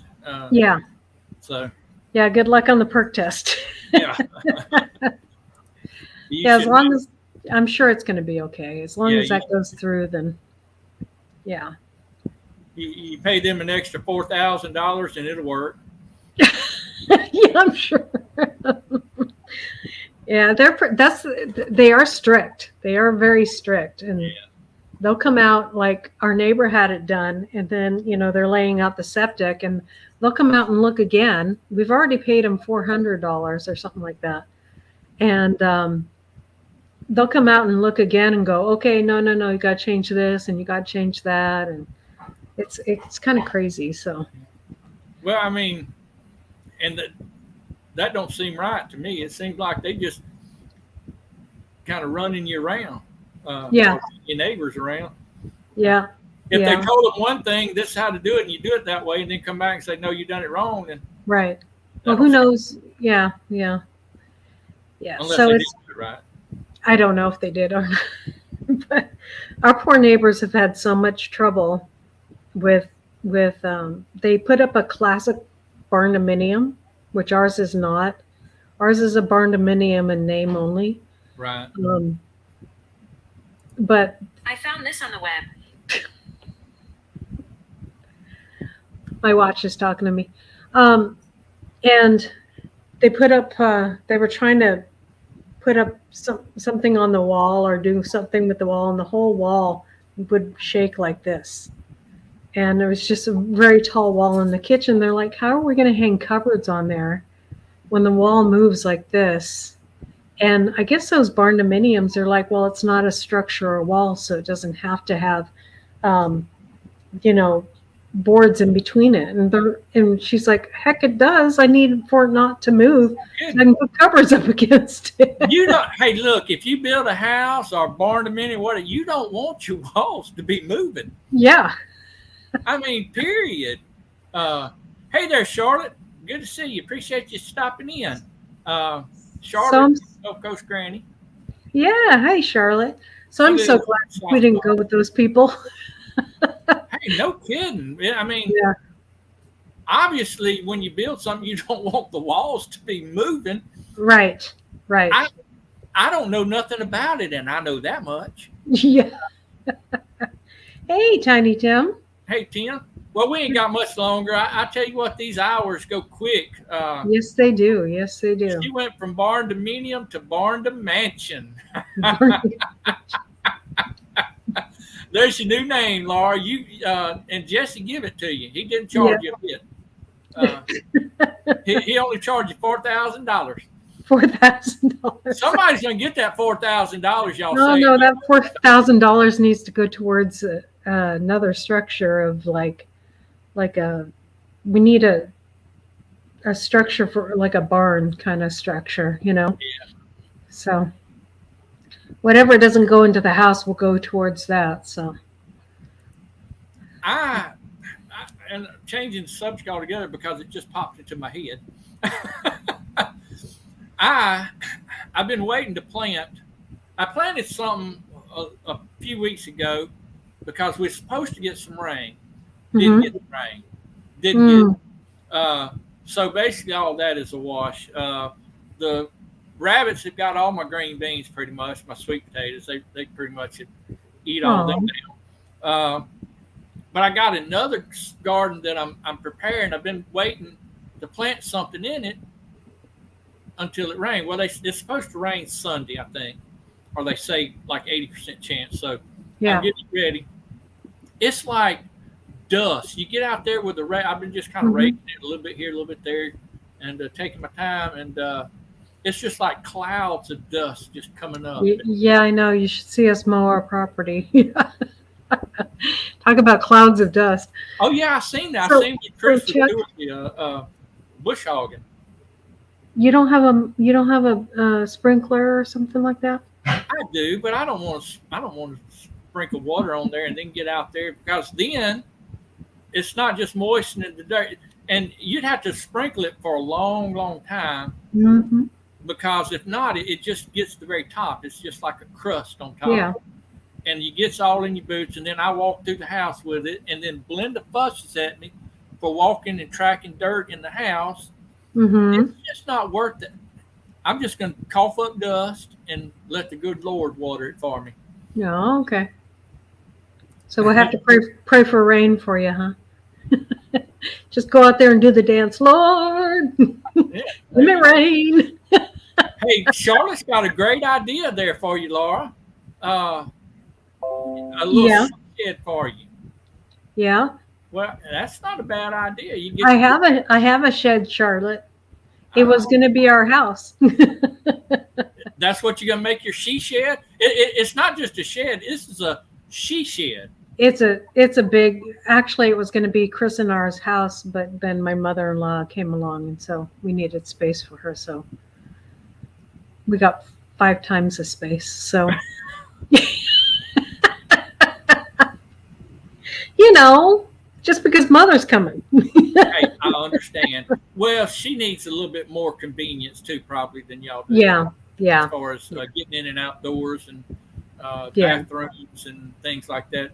S1: So
S4: yeah, good luck on the perk test.
S1: Yeah.
S4: As long as I'm sure it's going to be okay. As long as that goes through, then yeah.
S1: You pay them an extra $4,000 and it'll work.
S4: Yeah, I'm sure. Yeah, they are strict. They are very strict, and They'll come out like our neighbor had it done, and then they're laying out the septic, and they'll come out and look again. We've already paid them $400 or something like that, and they'll come out and look again and go, okay, no, you got to change this and you got to change that, and it's kind of crazy. So,
S1: well, I mean, and that don't seem right to me. It seems like they just kind of running you around.
S4: Yeah.
S1: Your neighbors around.
S4: Yeah.
S1: If they told them one thing, this is how to do it, and you do it that way, and then come back and say, no, you done it wrong. And
S4: right. Well, who knows? Yeah.
S1: Unless
S4: so
S1: they
S4: it's,
S1: did it right.
S4: I don't know if they did or not. But our poor neighbors have had so much trouble with they put up a classic barndominium, which ours is not. Ours is a barndominium in name only.
S1: Right.
S4: But
S6: I found this on the web.
S4: My watch is talking to me. And they put up, they were trying to put up something on the wall or do something with the wall, and the whole wall would shake like this. And there was just a very tall wall in the kitchen. They're like, how are we going to hang cupboards on there when the wall moves like this? And I guess those barndominiums are like, well, it's not a structure or a wall, so it doesn't have to have, boards in between it. And she's like, heck, it does. I need for it not to move. So I can put covers up against it.
S1: Hey, look, if you build a house or barndominium, you don't want your walls to be moving.
S4: Yeah.
S1: I mean, period. Hey there, Charlotte. Good to see you. Appreciate you stopping in. Charlotte, Gulf Coast Granny.
S4: Yeah. Hey, Charlotte. So I'm so glad we didn't go with those people.
S1: Hey, no kidding. I mean, obviously, when you build something, you don't want the walls to be moving.
S4: Right.
S1: I don't know nothing about it, and I know that much.
S4: Yeah. Hey, Tiny Tim.
S1: Hey, Tim. Well, we ain't got much longer. I tell you what, these hours go quick.
S4: Yes, they do. Yes, they do.
S1: She went from barn to medium to barn to mansion. There's your new name, Laura. You and Jesse give it to you. He didn't charge you a bit. He only charged you $4,000.
S4: $4,000.
S1: Somebody's gonna get that $4,000. Y'all
S4: No,
S1: say?
S4: no, that $4,000 needs to go towards another structure of like we need a structure for like a barn kind of structure,
S1: Yeah.
S4: So whatever doesn't go into the house will go towards that. So
S1: and changing the subject altogether because it just popped into my head. I've been waiting to plant. I planted something a few weeks ago because we're supposed to get some rain. Didn't get the rain. Didn't get. So basically, all that is a wash. The rabbits have got all my green beans pretty much. My sweet potatoes, they pretty much eat all them down. But I got another garden that I'm preparing. I've been waiting to plant something in it until it rained. Well, it's supposed to rain Sunday, I think, or they say like 80% chance. So I'm getting ready. It's like dust. You get out there with the I've been just kind of raking it a little bit here, a little bit there, and taking my time. And it's just like clouds of dust just coming up.
S4: Yeah, I know. You should see us mow our property. Talk about clouds of dust.
S1: Oh yeah, I seen that. I seen what Chris was doing the bush hogging.
S4: You don't have a sprinkler or something like that?
S1: I do, but I don't want to sprinkle water on there and then get out there, because then it's not just moistening the dirt, and you'd have to sprinkle it for a long, long time.
S4: Mm-hmm.
S1: Because if not, it just gets to the very top. It's just like a crust on top.
S4: Yeah.
S1: And it gets all in your boots, and then I walk through the house with it, and then Belinda fusses at me for walking and tracking dirt in the house.
S4: Mm-hmm.
S1: It's just not worth it. I'm just going to cough up dust and let the good Lord water it for me.
S4: Yeah, okay. So we'll have to pray for rain for you, huh? Just go out there and do the dance, Lord.
S1: Yeah,
S4: let me rain.
S1: Hey, Charlotte's got a great idea there for you, Laura. a little
S4: Yeah.
S1: shed for you.
S4: Yeah.
S1: Well, that's not a bad idea. You get
S4: I have a shed, Charlotte. It was going to be our house.
S1: That's what you're gonna make your she shed. It's not just a shed. This is a she shed.
S4: It's a big. Actually, it was going to be Chris and ours house, but then my mother-in-law came along, and so we needed space for her. So we got 5 times the space. So just because mother's coming.
S1: Hey, I understand. Well, she needs a little bit more convenience too, probably than y'all do.
S4: Yeah.
S1: As far as getting in and outdoors and
S4: Yeah.
S1: bathrooms and things like that. A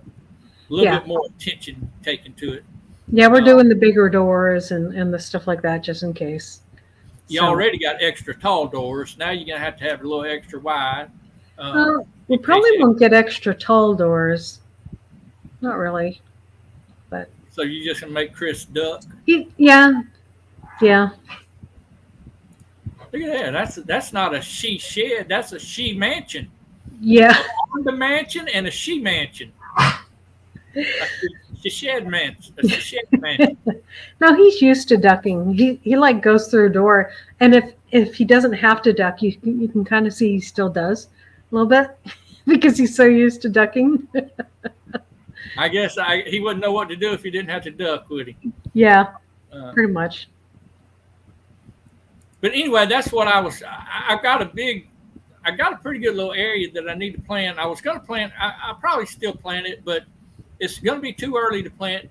S1: little
S4: Yeah.
S1: bit more attention taken to it.
S4: Yeah, we're doing the bigger doors and the stuff like that just in case.
S1: You
S4: So,
S1: already got extra tall doors. Now you're gonna have to have a little extra wide.
S4: we probably won't get extra tall doors. Not really.
S1: So you just gonna make Chris duck.
S4: Yeah.
S1: Look at that. That's not a she shed. That's a she mansion.
S4: Yeah.
S1: The mansion and a she mansion. A shed mansion. A shed mansion.
S4: No, he's used to ducking. He like goes through a door, and if he doesn't have to duck, you can kind of see he still does a little bit because he's so used to ducking.
S1: I guess he wouldn't know what to do if he didn't have to duck, would he?
S4: Yeah, pretty much.
S1: But anyway, that's what I've got a pretty good little area that I need to plant. I was going to plant. I probably still plant it, but it's going to be too early to plant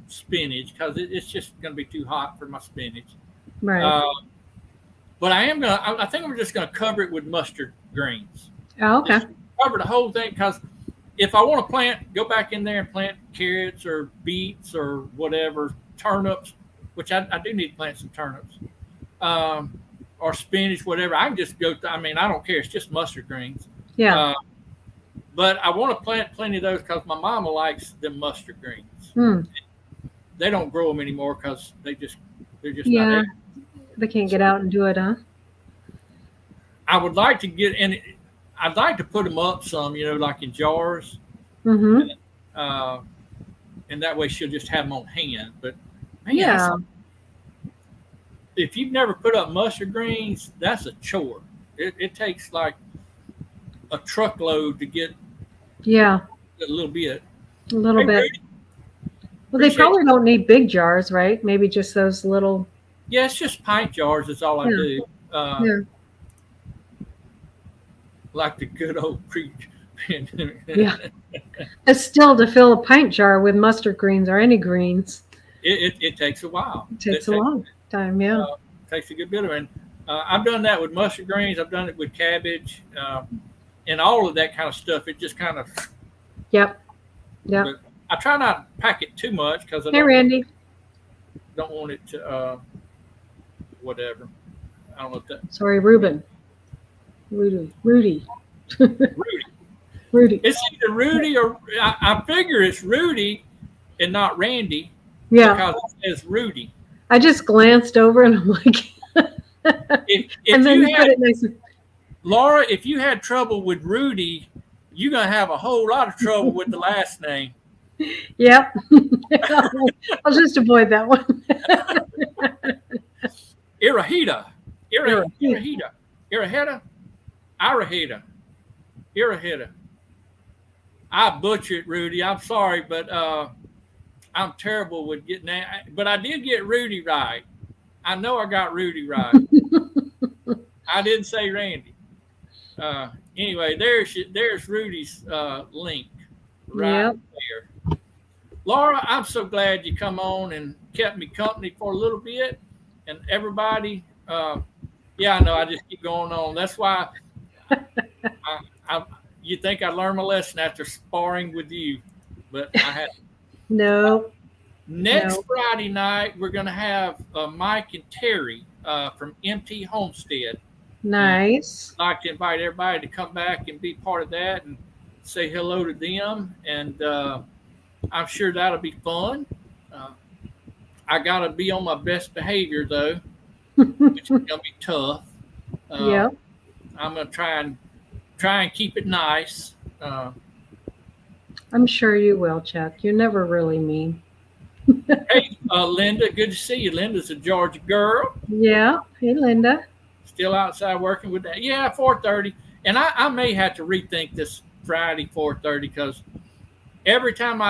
S1: spinach because it's just going to be too hot for my spinach.
S4: Right.
S1: But I think I'm just going to cover it with mustard greens.
S4: Oh, okay.
S1: Just cover the whole thing because if I want to go back in there and plant carrots or beets or whatever, turnips, which I do need to plant some turnips, or spinach, whatever. I can just go. I don't care. It's just mustard greens.
S4: Yeah.
S1: But I want to plant plenty of those because my mama likes them mustard greens. They don't grow them anymore because they're just not there.
S4: They can't get out and do it, huh?
S1: I would like to get in. I'd like to put them up some, like in jars.
S4: Mm-hmm.
S1: And that way she'll just have them on hand. But man,
S4: Yeah.
S1: If you've never put up mustard greens, that's a chore. It takes like a truckload to get
S4: Yeah.
S1: a little bit.
S4: A little
S1: Hey,
S4: bit.
S1: Rudy.
S4: Well, they
S1: Appreciate
S4: probably don't need big jars, right? Maybe just those little.
S1: Yeah, it's just pint jars. That's all I do.
S4: Yeah.
S1: Like the good old preach.
S4: Yeah. It's still to fill a pint jar with mustard greens or any greens.
S1: It takes a while.
S4: It takes a long time. Yeah.
S1: Takes a good bit of it. I've done that with mustard greens. I've done it with cabbage, and all of that kind of stuff. It just kind of.
S4: Yep.
S1: But I try not to pack it too much because I
S4: Hey, Randy.
S1: don't want it to whatever. I don't know if that.
S4: Sorry, Ruben. Rudy.
S1: Rudy.
S4: Rudy.
S1: It's either Rudy or I figure it's Rudy and not Randy.
S4: Yeah.
S1: Because it says Rudy.
S4: I just glanced over and I'm like.
S1: If
S4: and then
S1: you
S4: you put
S1: had,
S4: it nice.
S1: Laura, if you had trouble with Rudy, you're gonna have a whole lot of trouble with the last name.
S4: Yep. I'll just avoid that one.
S1: Irahita. I butchered Rudy. I'm sorry, but I'm terrible with getting that. But I did get Rudy right. I know I got Rudy right. I didn't say Randy. Anyway, there's Rudy's link right there. Laura, I'm so glad you come on and kept me company for a little bit. And everybody, I know I just keep going on. That's why you think I learned my lesson after sparring with you, but I had.
S4: No.
S1: Next Friday night, we're going to have Mike and Terry from MT Homestead.
S4: Nice.
S1: I'd like to invite everybody to come back and be part of that and say hello to them. And I'm sure that'll be fun. I got to be on my best behavior, though, which is going to be tough.
S4: Yeah.
S1: I'm going to try and keep it nice.
S4: I'm sure you will, Chuck. You're never really mean.
S1: Hey, Linda, good to see you. Linda's a Georgia girl.
S4: Yeah. Hey, Linda.
S1: Still outside working with that. Yeah, 4:30. And I may have to rethink this Friday 4:30 because every time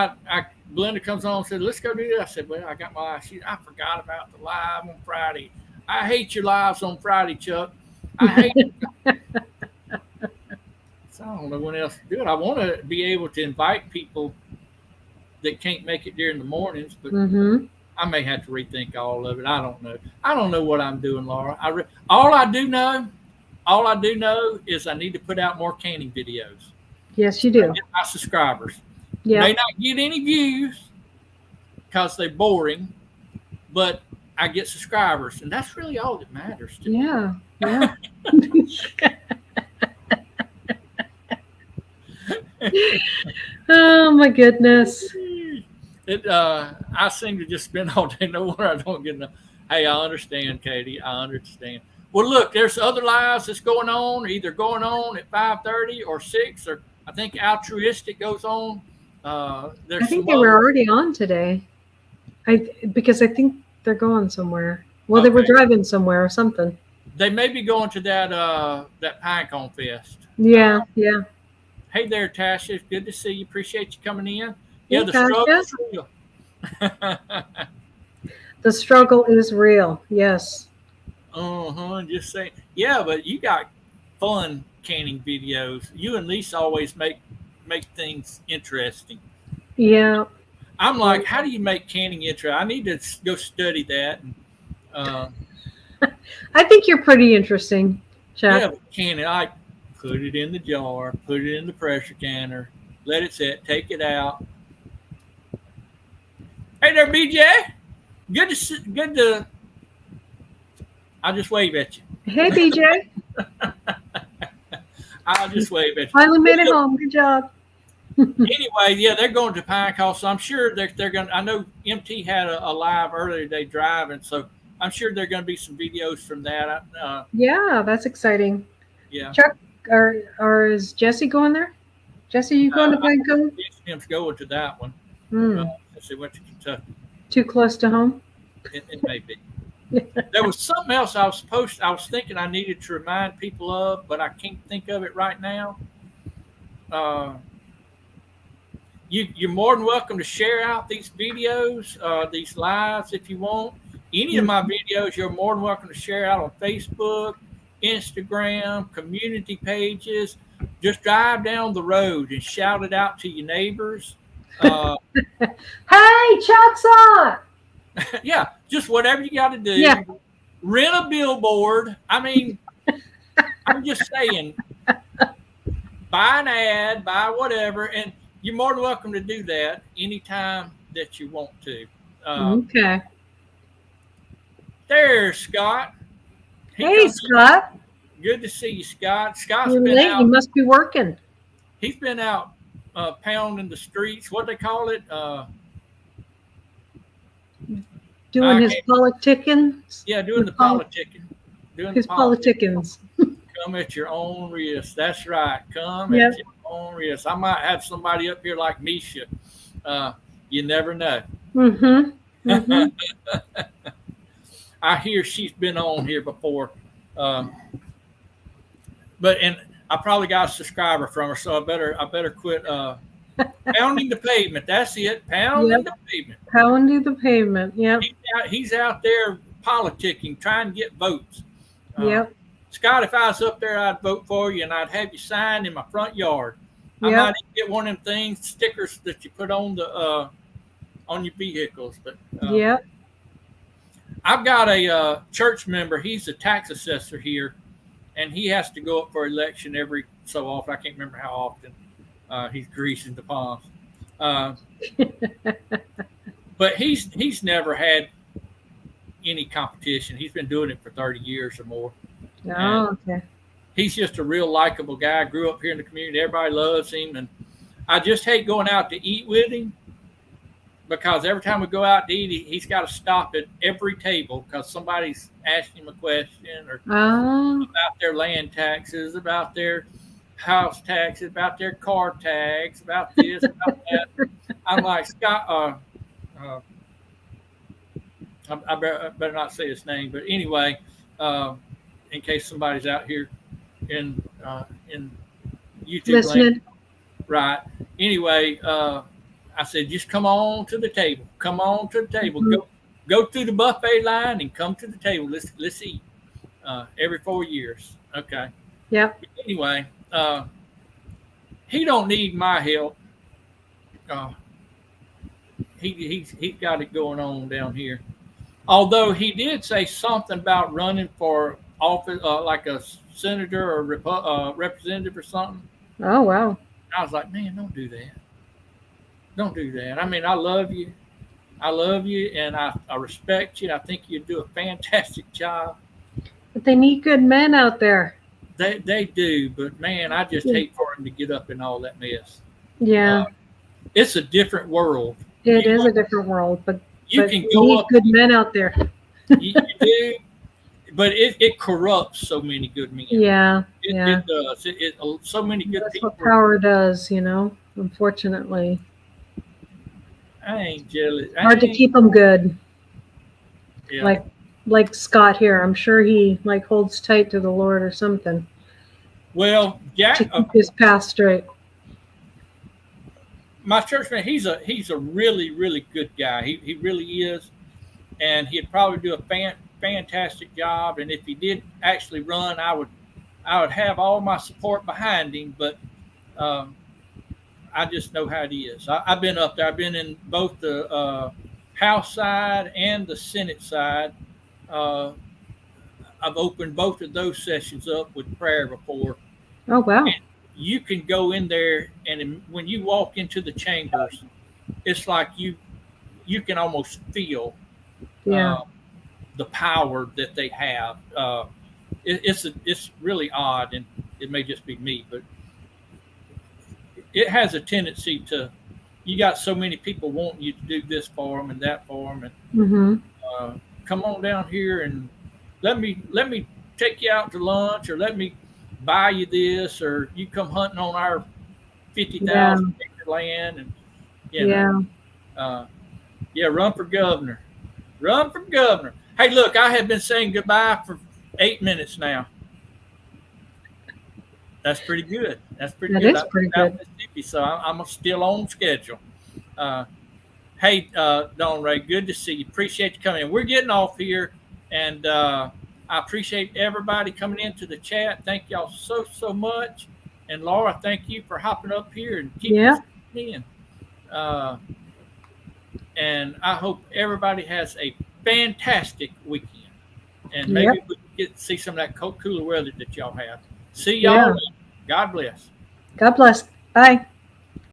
S1: Belinda comes on and said, let's go do this, I said, well, I got my live. I forgot about the live on Friday. I hate your lives on Friday, Chuck. I hate it. So I don't know when else to do it. I want to be able to invite people that can't make it during the mornings, but I may have to rethink all of it. I don't know. I don't know what I'm doing, Laura. All I do know is I need to put out more canning videos.
S4: Yes, you do.
S1: Get my subscribers.
S4: Yeah.
S1: May not get any views because they're boring, but I get subscribers, and that's really all that matters to me.
S4: Yeah. Yeah. Oh my goodness.
S1: I seem to just spend all day nowhere. I don't get enough. Hey, I understand, Katie. I understand. Well, look, there's other lives that's going on, either going on at 5:30 or 6, or I think altruistic goes on.
S4: I think they were already on today. Because I think they're going somewhere. Well, they were driving somewhere or something.
S1: They may be going to that Pinecone Fest.
S4: Yeah, yeah.
S1: Hey there, Tasha. It's good to see you. Appreciate you coming in.
S4: Hey,
S1: Yeah, the struggle is real.
S4: The struggle is real. Yes.
S1: Just saying. Yeah, but you got fun canning videos. You and Lisa always make things interesting.
S4: Yeah.
S1: I'm like, how do you make canning interesting? I need to go study that.
S4: I think you're pretty interesting, Chuck.
S1: Yeah, but canning, I put it in the jar, put it in the pressure canner, let it set, take it out. Hey there, BJ. Good to. I'll just wave at you.
S4: Hey, BJ.
S1: I'll just wave at you.
S4: Finally made it home. Good job.
S1: Anyway, yeah, they're going to Pinecone, so I'm sure they're going. I know MT had a live earlier today driving, so I'm sure there are going to be some videos from that.
S4: Yeah, that's exciting.
S1: Yeah.
S4: Chuck, or is Jesse going there? Jesse, you going to Pinecone?
S1: Him's going to that one. Since he went to Kentucky.
S4: Too close to home?
S1: It may be. There was something else I was thinking I needed to remind people of, but I can't think of it right now. You're more than welcome to share out these videos, these lives if you want. Any of my videos, you're more than welcome to share out on Facebook, Instagram, community pages. Just drive down the road and shout it out to your neighbors.
S4: Hey, Chuck's on!
S1: Yeah, just whatever you got to do.
S4: Yeah.
S1: Rent a billboard. I mean, I'm just saying, buy an ad, buy whatever, and you're more than welcome to do that anytime that you want to.
S4: Okay.
S1: There's Scott.
S4: Hey, Scott.
S1: Good to see you, Scott. Scott's
S4: You're
S1: been
S4: late.
S1: out.
S4: You must be working.
S1: He's been out pounding the streets. What they call it?
S4: Doing his politicking.
S1: Yeah, doing the politicking. Doing
S4: his politicking.
S1: Come at your own risk. That's right. Come at your own risk. I might have somebody up here like Misha. You never know. I hear she's been on here before. And I probably got a subscriber from her, so I better quit pounding the pavement. That's it. Pounding the pavement.
S4: Pounding the pavement. Yep.
S1: He's out there politicking, trying to get votes.
S4: Yep.
S1: Scott, if I was up there, I'd vote for you, and I'd have you signed in my front yard. I might even get one of them things, stickers that you put on the on your vehicles. But I've got a church member. He's a tax assessor here, and he has to go up for election every so often. I can't remember how often. He's greasing the palms. But he's never had any competition. He's been doing it for 30 years or more.
S4: Oh, okay.
S1: He's just a real likable guy. Grew up here in the community. Everybody loves him. And I just hate going out to eat with him because every time we go out to eat, he's got to stop at every table because somebody's asking him a question or about their land taxes, about their house taxes, about their car tax, about this, about that. I'm like, Scott, I better not say his name, but anyway, in case somebody's out here in YouTube land,
S4: Listening.
S1: right? Anyway, I said, just come on to the table. Come on to the table.
S4: Mhm.
S1: Go through the buffet line and come to the table. Let's eat. Every 4 years. Okay.
S4: Yep.
S1: Anyway, he don't need my help. He's got it going on down here. Although he did say something about running for office, like a senator or representative or something.
S4: Oh, wow.
S1: I was like, man, don't do that. Don't do that. I mean, I love you. I love you, and I respect you. I think you do a fantastic job.
S4: But they need good men out there.
S1: They do, but man, I just hate for him to get up in all that mess.
S4: Yeah.
S1: It's a different world.
S4: It is a different world, but
S1: You can
S4: you
S1: go
S4: need
S1: up.
S4: good men out there.
S1: You do, but it corrupts so many good men.
S4: Yeah. Yeah.
S1: It does. So many good
S4: That's
S1: people.
S4: what power does, unfortunately.
S1: I ain't jealous.
S4: Hard to keep them good.
S1: Yeah.
S4: Like Scott here. I'm sure he holds tight to the Lord or something
S1: Well, Jack,
S4: to keep his path straight.
S1: my church man, he's a really, really good guy. He really is, and he'd probably do a fantastic job. And if he did actually run, I would have all my support behind him. But I just know how it is. I've been up there. I've been in both the House side and the Senate side. I've opened both of those sessions up with prayer before.
S4: Oh, wow.
S1: And you can go in there, and when you walk into the chambers, it's like you can almost feel
S4: Yeah.
S1: the power that they have. It's really odd, and it may just be me, but it has a tendency to. You got so many people wanting you to do this for them and that for them, and
S4: Mm-hmm.
S1: come on down here and let me take you out to lunch, or let me buy you this, or you come hunting on our 50,000 acre land, and run for governor. Run for governor. Hey, look, I have been saying goodbye for 8 minutes now. That's pretty good. That's pretty
S4: That
S1: good.
S4: is pretty good.
S1: Mississippi, so I'm still on schedule. Hey, Don Ray, good to see you. Appreciate you coming in. We're getting off here, and I appreciate everybody coming into the chat. Thank y'all so much. And Laura, thank you for hopping up here and keeping us in. And I hope everybody has a fantastic weekend. And maybe we can get to see some of that cooler weather that y'all have. See y'all.
S4: Yeah.
S1: God bless.
S4: God bless. Bye.